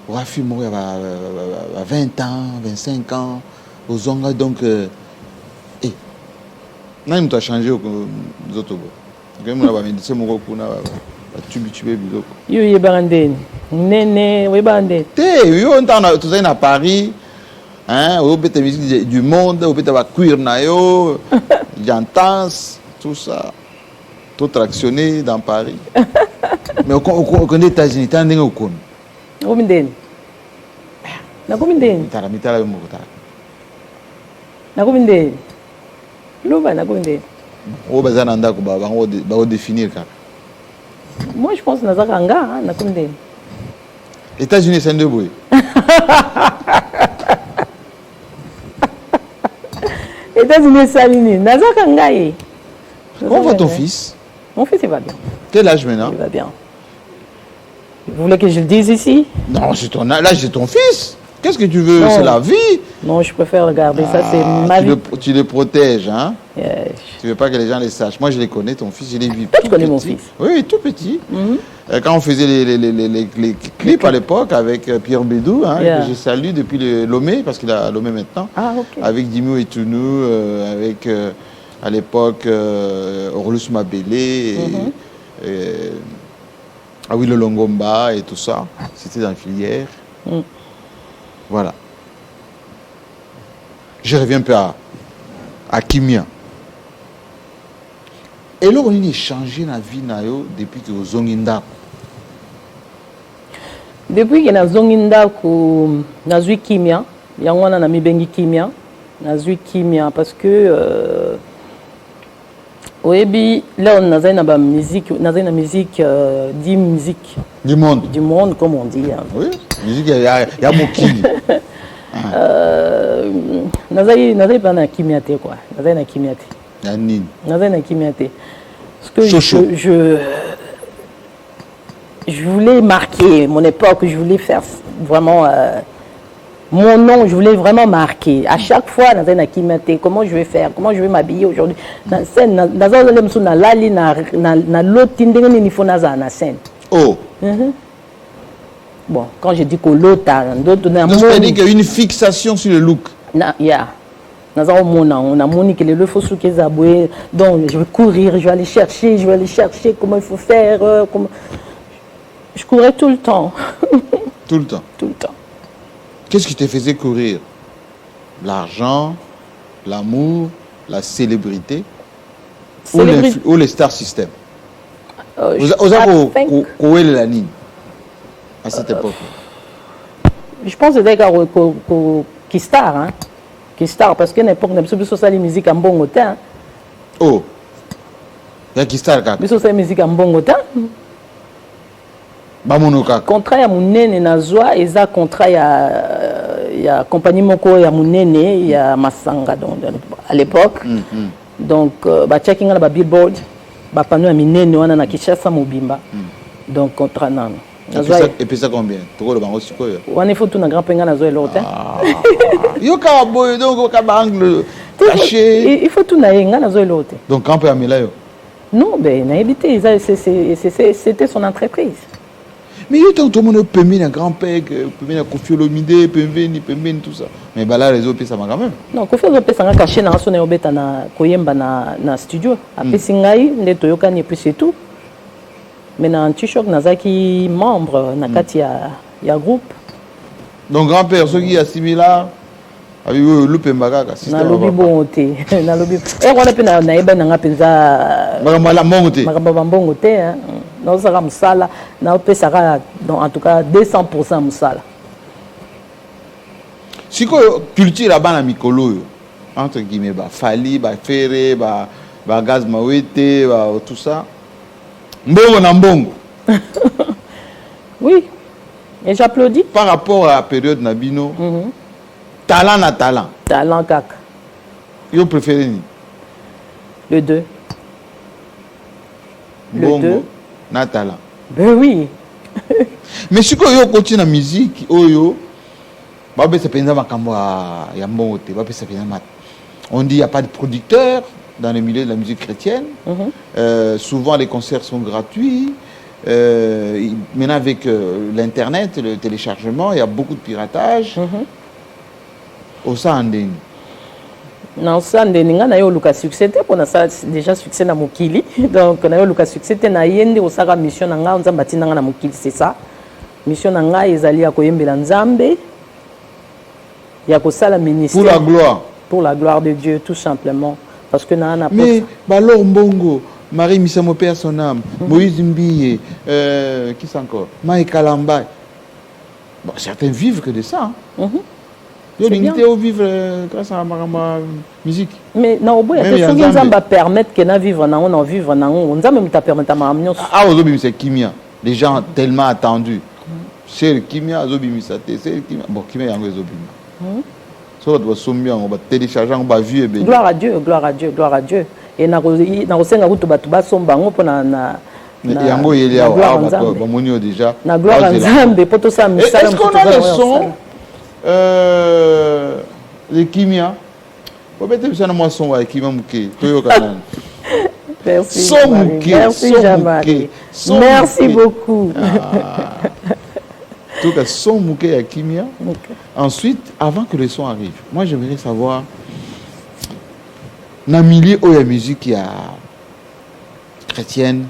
Rafi Mouya a 20 ans, 25 ans, aux Zonga, donc Non, il a changé aux autres. Quand on a dit c'est mon recours, tu biloko. Yo yebandeni. Nene, webande. Yo on t'a tout ça à Paris. Hein, au peut musique du monde, au peut queer na yo, j'entends tout ça. Tout tractionné dans Paris. Mais au connaît les États-Unis, t'as un dingue au con. Nakomindeni. Nakomindeni. Mitala yo mokota. Nakomindeni. Loba nakomindeni. O bazana ndako ba définir ka. Moi je pense nazaka nga nakomindeni. États-Unis c'est un debout. États-Unis salini nazaka ngai. Comment va ton fils? Mon fils il va bien. Quel âge maintenant? Il va bien. Vous voulez que je le dise ici? Non, c'est ton âge, c'est ton fils. Qu'est-ce que tu veux? C'est la vie. Non, je préfère regarder ça, c'est ma vie. Tu le protèges, hein? Yes. Tu veux pas que les gens les sachent. Moi, je les connais, ton fils, je l'ai vu. Toi, tu connais mon fils? Oui, tout petit. Quand on faisait les clips à l'époque avec Pierre Bédou, hein, que je salue depuis le Lomé, parce qu'il a Lomé maintenant. Ah, ok. Avec Dimou et Tounou, avec à l'époque Orlus Mabélé, ah oui, le Longomba et tout ça. C'était dans la filière. Voilà. Je reviens un peu à Kimia. Et là, on a changé la vie depuis que vous avez Ndako. Depuis que nazongi ndako nazwi Kimia, yango wana na mibengi Kimia, nazwi Kimia parce que oyebi là on nazai na ba musique, nazai na musique dit musique du monde. Du monde comme on dit. Hein. Oui, musique il y a mokili. nazai pas na Kimia te quoi. Nazai na Kimia te. Yanine. Nazai na Kimia te. Parce que je voulais marquer mon époque, je voulais faire vraiment mon nom, je voulais vraiment marquer. À chaque fois, dans un akimate, comment je vais faire, comment je vais m'habiller aujourd'hui. Dans scène, dans un lali na l'autre il faut na scène. Oh. Bon, quand je dis que l'autre, d'autres donc c'est-à-dire qu'il y a une fixation sur le look. Yeah. On a monique le faut sous donc je vais courir, je vais aller chercher comment il faut faire, comment... Je courais tout le temps. Tout le temps. Tout le temps. Qu'est-ce qui te faisait courir? L'argent, l'amour, la célébrité ou les star system? Où est la ligne à cette époque? Je pense que c'était Kistar, hein? Kistar, parce qu'à l'époque, on a besoin de la musique en bon temps. Oh, il y a Kistar, quand même. La musique en bon temps. Contrat ya munene nazwa eza contrat ya compagnie moko ya munene ya Masanga donc à l'époque. Donc ba checking na ba billboard ba pano ya minene wana na Kinshasa mobimba. Donc contrat nano. Et puis ça combien? Trop le bango sikoyo. Wana faut tout na grand penga nazwa l'autre. Yo ka boy donc ka angle caché. Il faut tout na yenga nazwa l'autre. Donc quand peut amela yo? Non, ben na habité c'était son entreprise. Mais il y a tout le monde qui peut un grand-père, peut un Kofi Olomide, peut tout ça. Mais là, les autres, ça m'a quand même. Non, Kofi Olomide, ça m'a caché dans son koyemba na studio. Après, singai, les Toyoka n'est plus c'est tout. Mais dans un t-shirt, nazaki membre, nakati ya groupe. Donc grand-père, ceux qui assimilent là, avec loupé mbagaka. Na lobi bonté, na lobi. Et on a pu na eba na penza. Magamba mbongote. Magamba mbongote, hein. Non, ça va musala, na peut ça en tout cas 200% musala. Si quoi culture là-bas na mikolo entre guillemets ba fali ba ferré ba gaz mawete ba tout ça. Mbongo na mbongo. Oui. Et j'applaudis par rapport à la période nabino. Talent na talent. Talent kaka. Yo préféré ni? Le 2. Le 2. Na talent. Ben oui. Mais si vous continuez la musique, on dit qu'il n'y a pas de producteur dans le milieu de la musique chrétienne. Souvent les concerts sont gratuits. Maintenant avec l'internet, le téléchargement, il y a beaucoup de piratage. Au sein Non, ça, on a eu le succès, on a déjà succès dans Mokili. Donc, on a eu le succès, on a eu une mission, on a bâti dans Mokili, c'est ça. Mission, on a eu à Koyembe Nzambe. Il y a ça la ministère. Pour la gloire. Pour la gloire de Dieu, tout simplement. Parce que n'a pas. Mais, Balor Mbongo, Marie Missamo Père son âme, Moïse Mbiye, qui c'est encore Maï Kalamba. Bon, certains vivent que de ça. Ils vivent grâce à ma musique. Mais non, il y a des gens qui permettent que vivre on vivre on ne t'a permis de ah, aujourd'hui c'est Kimia. Les gens tellement attendus. C'est le Kimia, Zobimi Sate, c'est le Kimia. Bon, Kimia Yango Zobimi. Ça va sombrer, on va télécharger, on va vivre. Gloire à Dieu, gloire à Dieu, gloire à Dieu. Et na rosenga kutu batu basomba ngo pona na yango yeli awa ba monio déjà. Na gloire à Nzambe poto sa misala. Est-ce qu'on a le son les Kimia? Peut-être que moi son wa Kimia muke toyo kana. Merci. Merci Jean-Marie. Merci beaucoup. En tout cas, son mouké à Kimia. Ensuite, avant que le son arrive, moi j'aimerais savoir, dans le milieu où il y a musique, il y a chrétienne,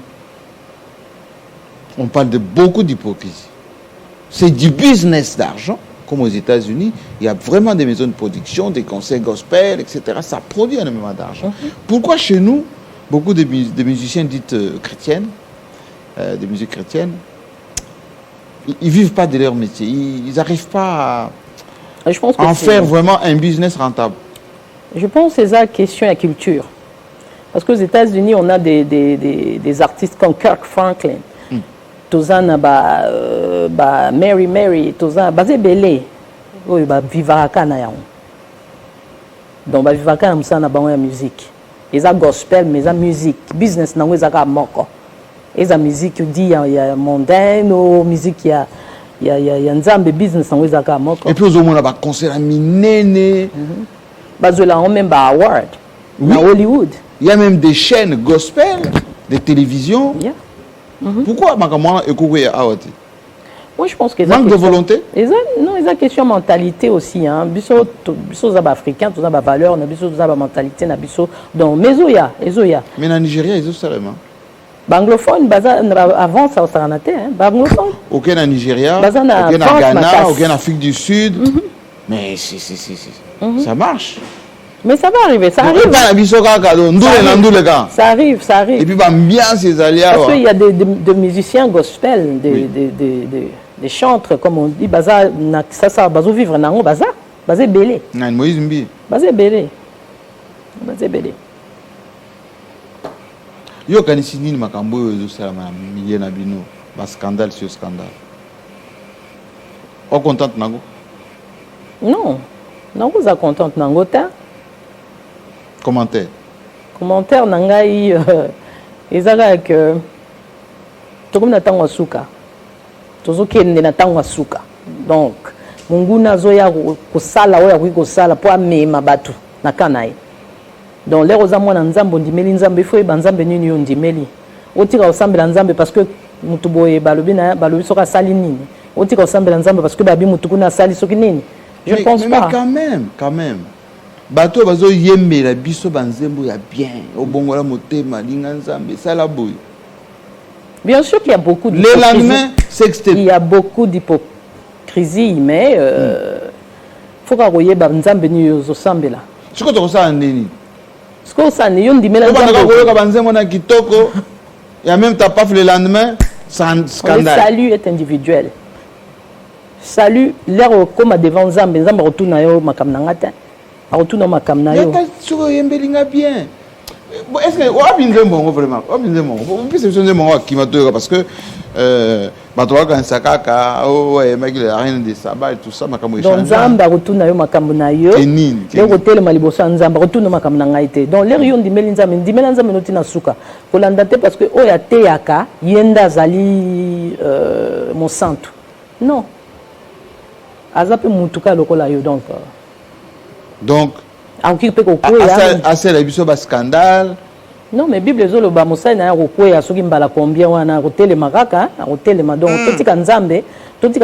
on parle de beaucoup d'hypocrisie. C'est du business d'argent, comme aux États-Unis. Il y a vraiment des maisons de production, des concerts gospel, etc. Ça produit énormément d'argent. Pourquoi chez nous, beaucoup de musiciens dites chrétiennes, des musiques chrétiennes, ils ne vivent pas de leur métier. Ils n'arrivent pas à en faire vraiment un business rentable. Je pense que c'est la question de la culture. Parce qu'aux États-Unis, on a des artistes comme Kirk Franklin. Tozana Mary, Tozana Bazé Belé. Oui, Vivaka na yaon. Donc Vivaka na msana ba musique. Ils ont gospel, mais ils ont musique. Business na ils ont moko. Et la musique, il y a mondaine, ou musique, il y a Nzambe business, il y a et puis, on a un concert à Minene. On a même un award à Hollywood. Il y a même des chaînes gospel, des télévisions. Pourquoi moi, je pense que manque de volonté. Non, il y a une question de mentalité aussi. Biso africains, tous les valeurs, biso la mentalité, biso donc mais en Nigeria, ils ont ça vraiment. Anglophone, avant ça s'est arrêté. Anglophone. Aucun en Nigeria, aucun en Ghana, aucun en Afrique du Sud. Mais ça marche. Mais ça va arriver, ça arrive. Ça arrive, ça arrive. Et puis bien ces alliés. Parce qu'il y a des musiciens gospel, des chantres, comme on dit, ça va vivre dans le bazar, bazé belé. Moïse Mbi. Bazé belé. Bazé belé. Yo kanisi nini makambo oyo ezosala na milieu na bino ba scandale sur scandale. O contente nango? Non. Non, vous êtes contente nango ta? Commentaire. Commentaire nangai ezaka que tokomi na tango suka. Tozokende na tango suka. Donc munguna zoya kosala oya kosala po amema batu na kanayi. Donc les rosamons en Nzambe ndimeli Nzambe faut banzambe nini ndimeli otika osambela Nzambe parce que mutu boye balobi soka sali nini otika osambela Nzambe parce que babi mutu kuna sali soki nini je pense pas mais quand même bato bazo yembela biso banzembo ya bien obongola motema linga Nzambe sala boye. Bien sûr qu'il y a beaucoup les lendemains sextet il y a beaucoup d'hypocrisie mais faut ka royer banzambe ni yo sambela siko to kosala nini. Il y a même ta paf le lendemain, scandale. Le salut est individuel. Salut, l'air comme devant Zambé, Zambé retourne à yo makamnangata. Retourne à makamnayo. Bien. Est-ce que on a bien bon vraiment? On a bien bon. On peut se dire qui m'a tout parce que batoa quand ça kaka ouais mec il a rien de sabbat et tout ça makambo donc Zamba retourne yo makambo na yo. Le hôtel maliboso Nzamba retourne makambo na ngaite. Donc les rions di melinzambe noti na suka. Kolanda te parce que oya te yaka yenda zali mon santo. Non. Azape mutuka lokola yo donc assez la biso ba scandale. Non mais Bible zolo ba mosai na rokwe ya soki mbala combien wana hôtel makaka hôtel ma donc totika Nzambe donc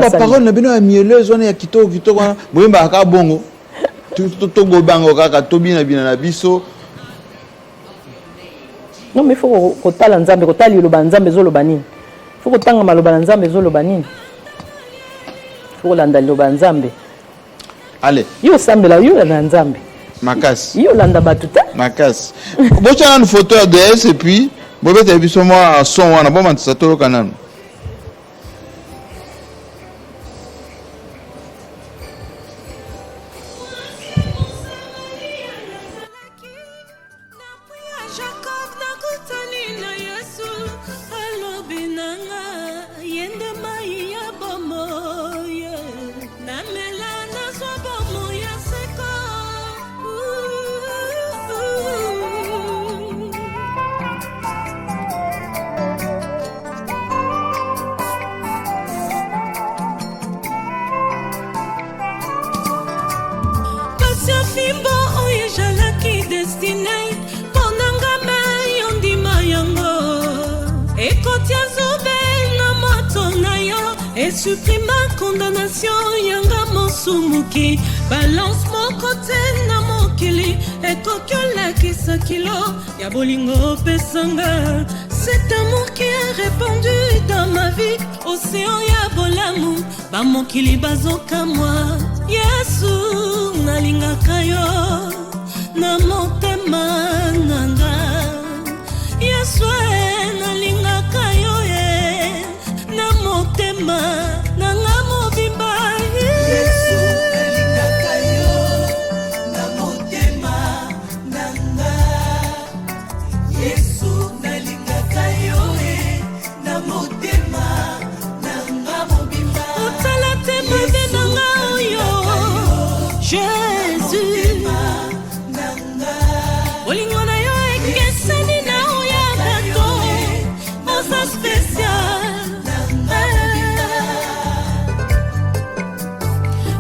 la parole na bino ya mielleuse on ya kitoko wana boyemba ka bongo to go bango kaka to bina bina na biso. Non mais faut kotala nzambe kotali loba nzambe zo loba nini. Faut kotanga maloba nzambe zo loba nini. Faut landa loba nzambe. Allez. Yo sambela yo na nzambe. Makas. Yo landa batuta. Makas. Bon tu as une photo de S et puis bon ben tu as vu sur moi son wana bon man ça to canal. Supprime ma condamnation, yanga mosumuki. Balance mon côté na mokili. Et kokyola kisa kilo, ya bolingo pesanga. Cet amour qui est répandu dans ma vie. Océan ya bolamu, ba mokili bazoka moi. Yesu nalinga kayo, na motema nanga. Yesu nalinga kayo na motema nanga mobimba. Yesu alingaka yo na motema nanga. Yesu alingaka yo na motema nanga mobimba. Otala tema de nanga oyo Jésus nanga. Olingo na yo ekeseni na oya bato oza spécial.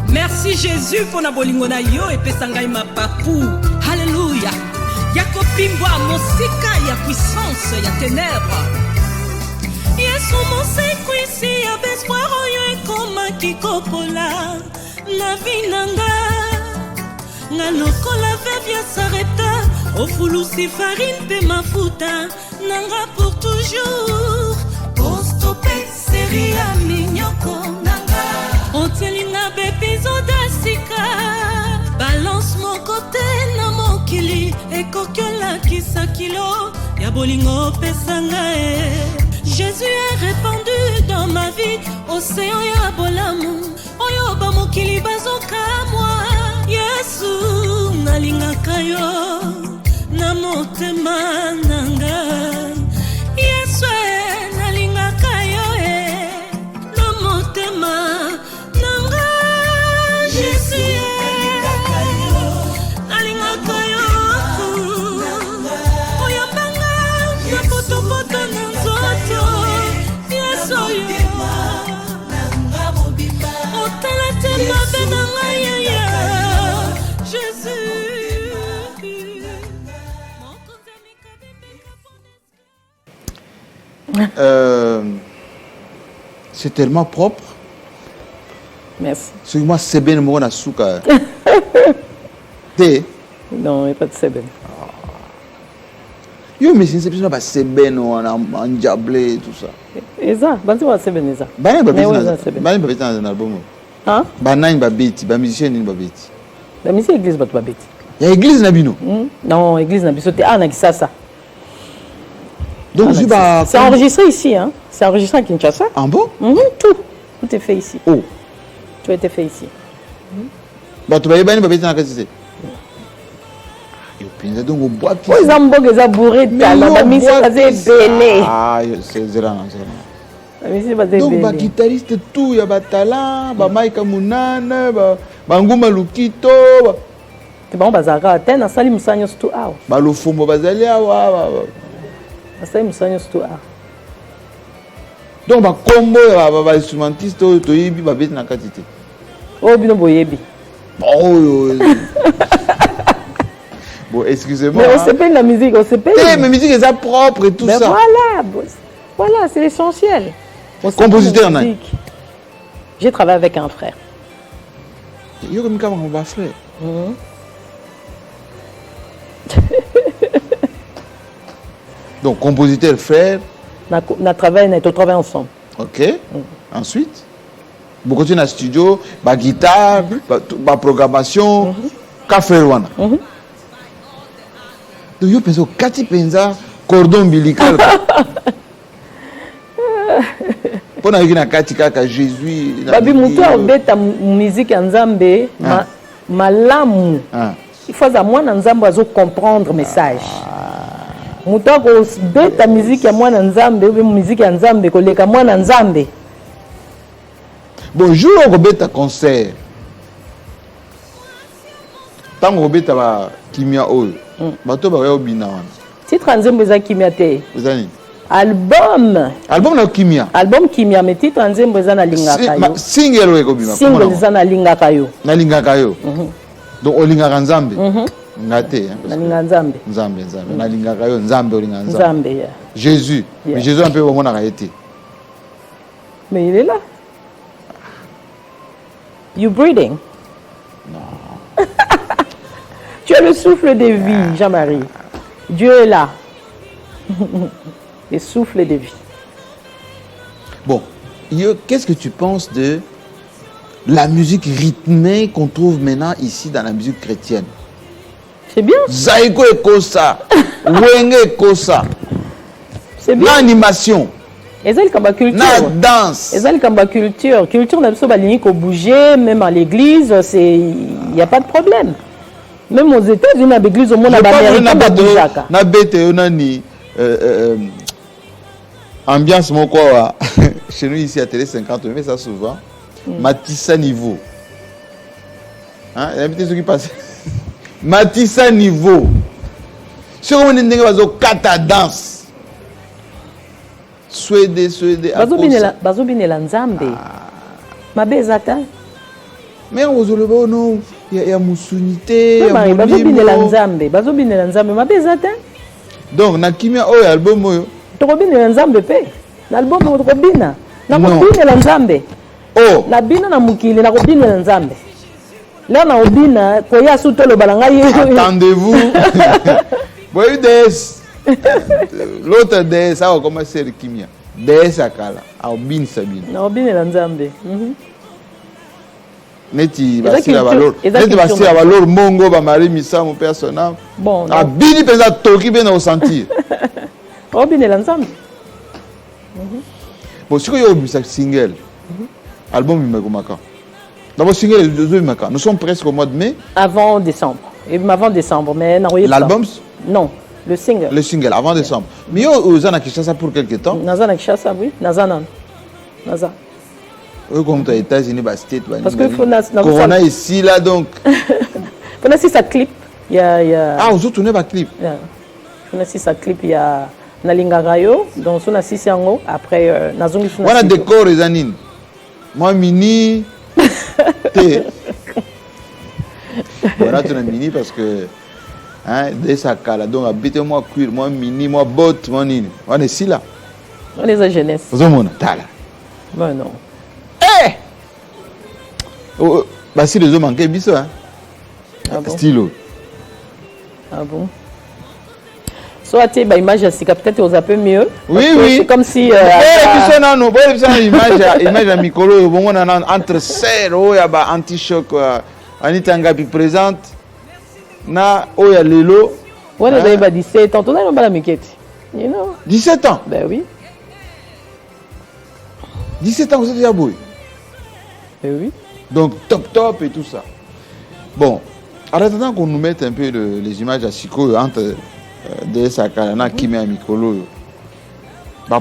Merci Jésus pour na bolingo na yo et pesangai ma papou. Alléluia. Yako pimbo mosika ya puissance ya ténèbres. Yesu moseko ici ya espoir oyo ekoma kikopola na vinanga. Nga lokola veuve ya Sarepta ofulusi farine pe mafuta nanga pour toujours. Pour stopper série ya minyoko nanga. Otielinga bepizoda sika. Balance mon côté na mokili. Ekokyola kisa kilo. Ya bolingo pesanga Jésus est répandu dans ma vie. Océan ya bolamu. Oyo ba mokili bazoka moi. Yesu nalingaka yo na motema nanga. Yesu nalingaka yo na motema nanga. Jésus nalingaka yo oyambanga na potopoto na nzoto. Yesu otala te mabe nanga yaya. C'est tellement propre. Merci. Sur moi, c'est bien mon asuka. T'es? Non, il n'y a pas de seben. Yo, mais c'est pas seben ou en diablé tout ça. Et ça, c'est pas seben ça. Bana ba beti dans un album. Hein? Bana ba beti, ba musicien ni ba beti. La musique église ba beti. Il y a église na bino. Non, église na biso te ana Kinshasa. Donc c'est enregistré ici hein. C'est enregistré à Kinshasa. En bon? Tout est fait ici. Oh. Tout a été fait ici. Bah tu vas bani ba beti na kasi. Yo pinza donc au bois qui. Os ambogues a bourré ta la musique faisait belé. Ah, c'est zéro. La musique faisait belé. Donc ba guitariste tout ya ba talent, ba Mike Munana, ba Nguma Lukito. C'est bon bazara, tena sali musanyo stu awa. Ba lofombo bazali awa. Sali musanyo stu awa. Donc ba combo ba instrumentiste to yibi ba beti na katite. Oh bino boyebi. Oh. Bon, excusez-moi. Mais on se paye la musique, on se paye. Mais la musique est propre et tout mais ça. Voilà, c'est l'essentiel. Compositeur, j'ai travaillé avec un frère. Yo comme comment on va frère. Donc, compositeur, frère. On travaille ensemble. Ok. Ensuite, vous continuez dans le studio, la guitare, la programmation, café wana. Donc, je pense que Kati Penza, cordon ombilical. Pour nous, na Kati Kaka, Jésus. Babi mutu abeta musique en Nzambe, malamu. Il faut à moi Nzambe azo comprendre message. Mutu abeta musique ya moi Nzambe, ou musique ya Nzambe koleka moi Nzambe. Bonjour, on a un concert. Tant qu'on a un kimia, on a un bina. Titre Nzambe za kimia te. Album. Album na kimia. Album kimia, mais titre Nzambe za na lingaka yo. Single we ko bina. Single za na lingaka yo. Na lingaka yo. Donc o lingaka Nzambe. Ngate. Na linga Nzambe. Nzambe. Na lingaka yo Nzambe o lingaka Nzambe. Nzambe ya. Jésus. Mais Jésus un peu bon na été. Mais il est là. You breathing? Non. Tu es le souffle de vie, Jean-Marie. Dieu est là. Le souffle de vie. Bon, qu'est-ce que tu penses de la musique rythmée qu'on trouve maintenant ici dans la musique chrétienne? C'est bien. Zaïko et Kosa, Wenge et Kosa. C'est bien. L'animation. Et ça, la culture. La danse. Et ça, la culture. Culture, n'a pas ligne qu'on bouger, même à l'église, il n'y a pas de problème. Même aux États-Unis, à l'église, au monde, à l'Amérique, na bête, on a ni ambiance, mon quoi, chez nous ici à Télé 50, on fait ça souvent. Matissa niveau. Hein, il y a des gens qui passent. Matissa niveau. Si on est dans kata danse. Swede. Bazobine la Nzambe. Mabezata. Mais on vous non, il y a musunité. Bazobine la Nzambe. Bazobine la Nzambe. Mabezata. Donc, na kimia oyo album oyo. Tokobine la Nzambe pe. L'album tokobina. Na kobine la Nzambe. Oh. Na bina na mukili na kobine la Nzambe. Là na obina ko ya suto lo balanga ye. Attendez-vous. Boy des. L'autre des ça a commencé le kimia. Des akala. A obine sabine. Na obine la Nzambe. Neti basi la valeur. Neti basi la valeur mongo ba mari misa mon personnage. Bon. A bini pesa toki bien au sentir. Obine la Nzambe. Bon, si vous avez un single, album Mimagomaka. D'abord, single Mimagomaka. Nous sommes presque au mois de mai. Avant décembre. Et avant décembre, mais l'album? Non, le single. Le single, avant décembre. Mais vous avez Kinshasa pour quelques temps? Nazana Kinshasa, oui. Nazana. Naza. Oui, comme aux États-Unis, state. Parce que faut Corona ici, là, donc. Faut aussi sa clip. Il y a. Ah, vous tournez votre clip? Faut aussi sa clip. Il y a. Nalinga Rayo, donc on a 6 ans après Nazongi. On a décor les anines. Moi mini. Voilà, tu as mini parce que hein, dès ça cala donc habitez moi cuir, moi mini, moi botte, moi nini. On est ici là. On est à jeunesse. Vous avez mon tala. Ben non. Eh. Oh, bah si les hommes manquent biso hein. Ah bon? Stylo. Ah bon? Soit tu as image peut-être aux un peu mieux. Oui, oui. C'est comme si. Image à Mikolo, on a entre serre, il y a anti-choc, Anita Ngapi présente. Na, il y a Lelo. On a 17 ans, on a pas la miquette. You know? 17 ans? Ben oui. 17 ans, vous êtes déjà beau. Ben oui. Donc, top et tout ça. Bon, en attendant qu'on nous mette un peu les images à Siko entre. De Sakalana qui met à Mikolo.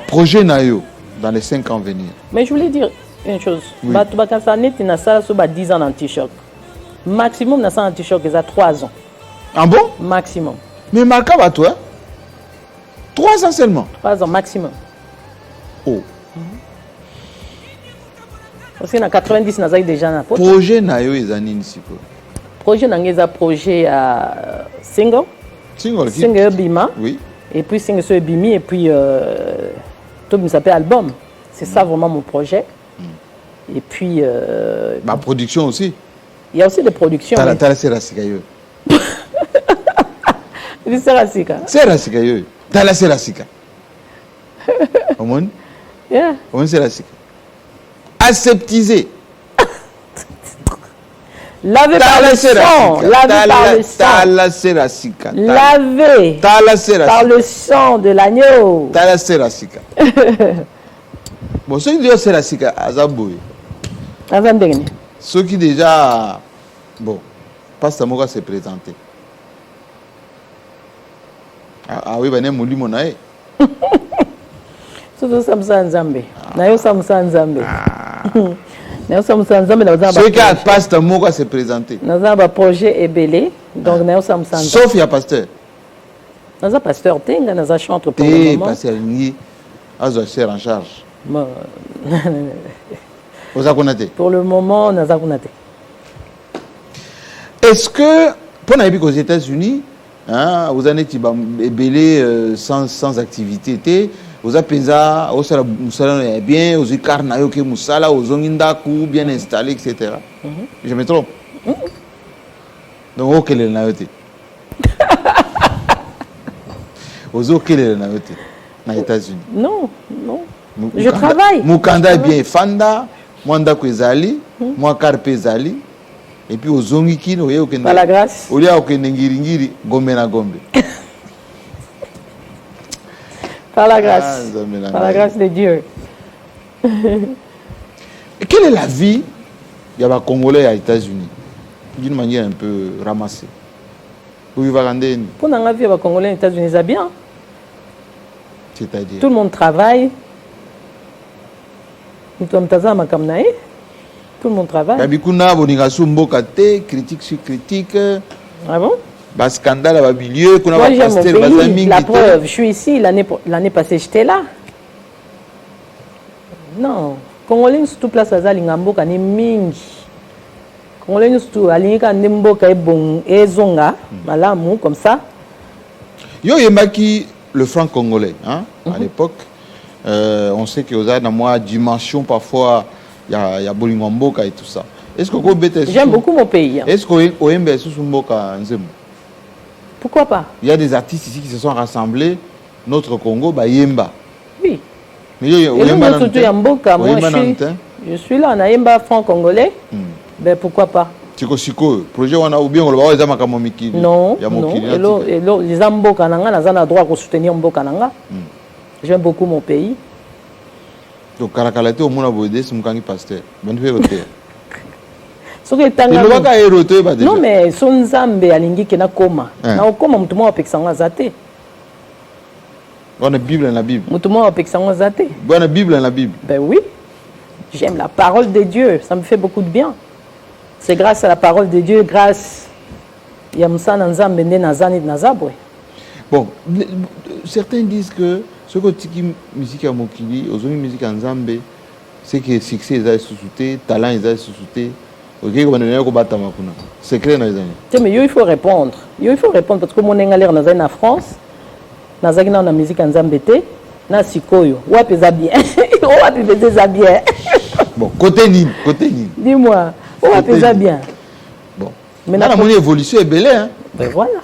Projet Nayo dans les 5 ans à venir. Mais je voulais dire une chose. Oui. Tu as 10 ans d'anti-choc. Maximum, tu as anti-choc, ils ont 3 ans. Ah bon? Maximum. Mais Marca, bah toi 3 ans seulement? 3 ans maximum. Oh. Parce qu'il y a 90 ans déjà. Projet Nayo, ils ont ici. Projet Nayo, projet à single. Single Bima. Oui. Et puis single sur Bimi. Et puis tout s'appelle album. C'est ça vraiment mon projet. Et puis. Ma production aussi. Il y a aussi des productions. Tala Serasika yo. C'est Serasika. Serasika yo. Tala Serasika. Omon? Yeah. Omon Serasika. Aseptisé. Lavé par le sang. Lavé par le sang. Tala Serasika. Lavé Tala Serasika. par le sang de l'agneau. Tala Serasika. Bon, ceux qui disent Serasika, Azaboui. Azandengene. Ceux qui déjà. Bon, Pasteur Moka s'est présenté. Ah oui, ben, Mouli Monae. Surtout Samsa Nzambe. Nayo Samsa Nzambe. Nayo Samsa Nzambe. Ceux qui a Pasteur Moka s'est présenté. Nous avons un projet ébélé. Donc, Nayo Samsa Nzambe. Sauf il y a Pasteur. Nous avons Pasteur Tenga, nous avons chanté pour le Et moment. Pasteur Ngi, Azocher en charge. Bon. Vous avez connaissé. Pour le moment, nous avons noté. Est-ce que, pour les aux États-Unis, hein, vous en êtes ébélé sans activité, vous avez pensé, vous avez bien, vous avez carnayo que Moussala, vous avez bien installé, etc. Je me trompe. Donc, où quel est le naïoté? Vous avez quel est le naïoté dans les États-Unis? Non, non. Je travaille. Moukanda est bien Fanda, Mwanda Kwezali, Mwakarpe Zali. Et puis aux Zongiki, par la grâce. Au lieu de Ngiri, Gombe na Gombe. Par la grâce. Par la grâce de Dieu. Et quelle est la vie? Il y a des Congolais aux États-Unis. D'une manière un peu ramassée. Pour la vie, il y a des Congolais aux États-Unis, c'est bien. C'est-à-dire? Tout le monde travaille. Tout le monde travaille. Babikuna, Bonigasu Mboka te, critique sur critique. Ah bon? Bas scandale à milieu, qu'on a Moi, j'aime pasteur, mon pays. Bazaming, La preuve, je suis ici. L'année passée, j'étais là. Non. Congolais, surtout place à Zalingamboka, ni mingi. Congolais, surtout à Lingamboka, bon, et Zonga, malamu, comme ça. Yo Yemaki, le franc congolais, hein, à l'époque, on sait qu'il y a dans dimension parfois. Il y a Bolingomboka et tout ça. Est-ce que j'aime beaucoup mon pays. Est-ce qu'Oembe sous Mboka Nzemu? Pourquoi pas? Il y a des artistes ici qui se sont rassemblés. Notre Congo, Yemba. Oui. Mais Yemba, je suis là, on a Yemba franc-congolais. Ben pourquoi pas? Siko, projet on a ou bien on va les amakamomiki. Non, non. Et les Amboka nanga, on a droit de soutenir Mboka nanga. J'aime beaucoup mon pays. Donc Karakalate au monde bodé c'est mukangi pasteur. Ben fait roter. Non mais son Nzambe alingi kena koma. Na okoma mutu mo apekisanga zate. On a Bible dans la Bible. Mutu mo apekisanga zate. Bonne Bible dans la Bible. Ben oui. J'aime la parole de Dieu, ça me fait beaucoup de bien. C'est grâce à la parole de Dieu, grâce ya musana Nzambe nde nazani nazabwe. Bon, certains disent que ce que tu musique à Mokili, aux autres musiques en Zambé, c'est que le succès est sous-souté, le talent est sous-souté. C'est clair dans les années. Mais il faut répondre. Il faut répondre parce que mon engalère dans en France, dans la musique en Zambé, na sikoyo, ouais pesa bien. Ouais pesa bien. Bon, côté Nîmes. Dis-moi, ouais pesa bien. Bon. Mais la évolution est belle, hein. Ben voilà.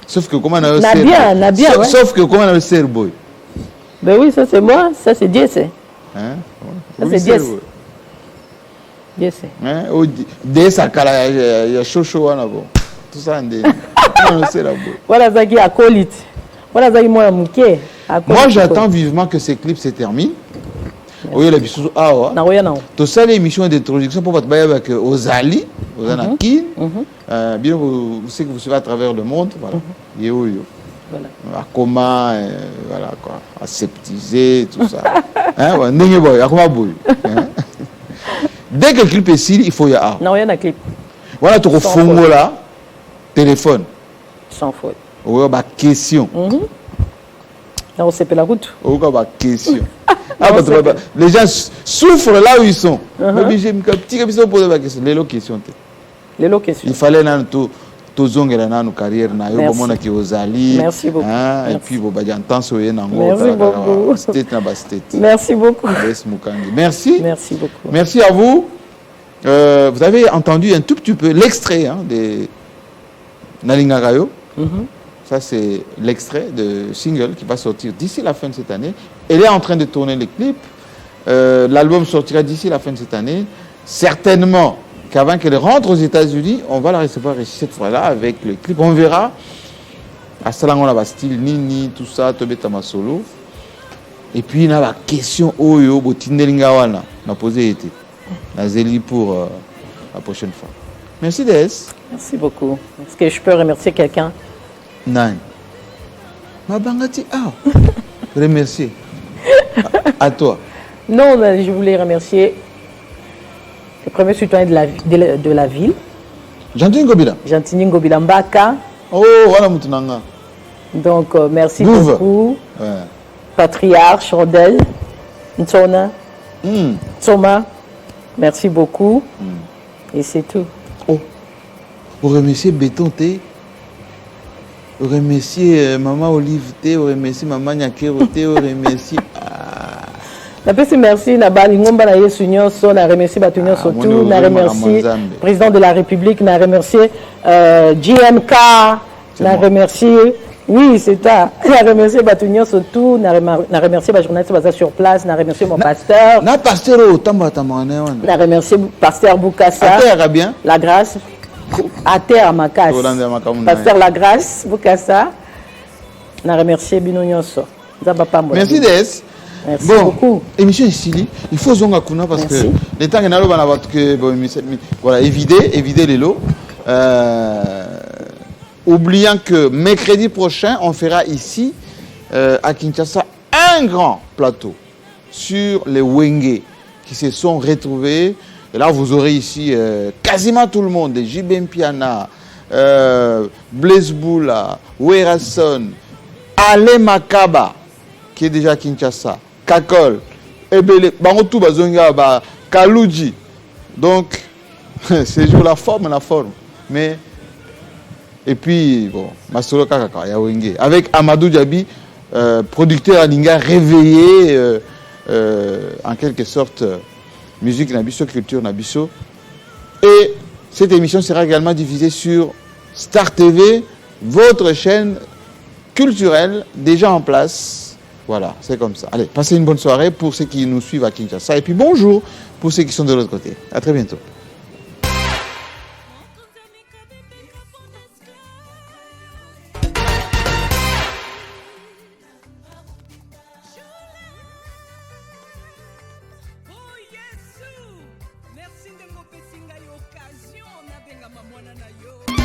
Sauf que comment on a le bien, sauf que comment on a le cerveau. Ben oui, ça c'est moi, ça c'est Dieu, c'est. Hein? Ça c'est Dieu. Dieu, c'est. Hein? Dès ça, il y a chaud, bon. Tout ça, voilà ça qui est acolyte. Voilà ça qui est moi. Moi, j'attends vivement que ces clips se terminent. Oui, la bisous. Ah ouais. Tout ça, l'émission d'introduction pour votre bail avec Ozali, Ozanaki. Bien, vous savez que vous suivez à travers le monde. Voilà. Yo. Voilà. À comment, voilà quoi, aseptiser, tout ça. Hein? Dès que le clip est ici, il faut y avoir. Non, il y a un clip. Voilà, tu as là, téléphone. Sans faute. Ou une question. Non, c'est pas la route. Ou une question. Les gens souffrent là où ils sont. Mais j'ai une petite question pour poser la question. Les questions. Il fallait tout. Carrière merci beaucoup. Et puis merci beaucoup. Merci. Merci à vous. Vous avez entendu un tout petit peu l'extrait de Nalingagayo. Ça, c'est l'extrait de single qui va sortir d'ici la fin de cette année. Elle est en train de tourner les clips. L'album sortira d'ici la fin de cette année. Certainement qu'avant qu'elle rentre aux États-Unis, on va la recevoir ici cette fois-là avec le clip. On verra. À Salangon, la style Nini, tout ça, Tobetama Solo. Et puis, il y a la question Oyo, Botindelingawana. On a posé été. Nazeli pour la prochaine fois. Merci, Dès. Merci beaucoup. Est-ce que je peux remercier quelqu'un? Non. Ma bangati, remercier. À toi. Non, je voulais remercier le premier citoyen de la ville. Gentini Ngobila. Gentini Ngobila Mbaka. Oh, voilà Moutounanga. Donc, merci Bouve. beaucoup. Ouais. Patriarche, Rodel, Ntsona, Tsoma. Merci beaucoup. Et c'est tout. Oh, vous remerciez Béton T. Vous remerciez Maman Olive T. Vous remerciez Maman Nyakero T. Vous remerciez. Merci na balingomba na yesu nyonso na remercier batu nyonso tout na remercier président de la République na remercier GMK na remercier oui c'est ça na remercier batu nyonso tout na remercier ba journaliste baza sur place na remercier mon pasteur na pasteur otamba tamane wana na remercier pasteur Boukassa Atterre bien la grâce à terre Makas pasteur la grâce Boukassa na remercier bino nyonso nzamba pambo merci Des. Merci bon, beaucoup. Émission ici, il faut zonga kuna parce Merci. que les temps que nous avons que voilà évider les lots. Oubliant que mercredi prochain, on fera ici à Kinshasa un grand plateau sur les Wenge qui se sont retrouvés. Et là, vous aurez ici quasiment tout le monde, des Jibem Piana, Blaise Boula, Werason, Ale Makaba qui est déjà à Kinshasa. Kakol, Ebele, Bangotou Bazonga, Kalouji. Donc, c'est toujours la forme. Mais, et puis, bon, Masolo Kakaka, Yawenge. Avec Amadou Djabi, producteur à Linga, réveillé, en quelque sorte, musique Nabiso, culture Nabiso. Et cette émission sera également diffusée sur Star TV, votre chaîne culturelle déjà en place. Voilà, c'est comme ça. Allez, passez une bonne soirée pour ceux qui nous suivent à Kinshasa. Et puis bonjour pour ceux qui sont de l'autre côté. À très bientôt. Merci de m'opérer l'occasion, on a bien ma mwana na yo.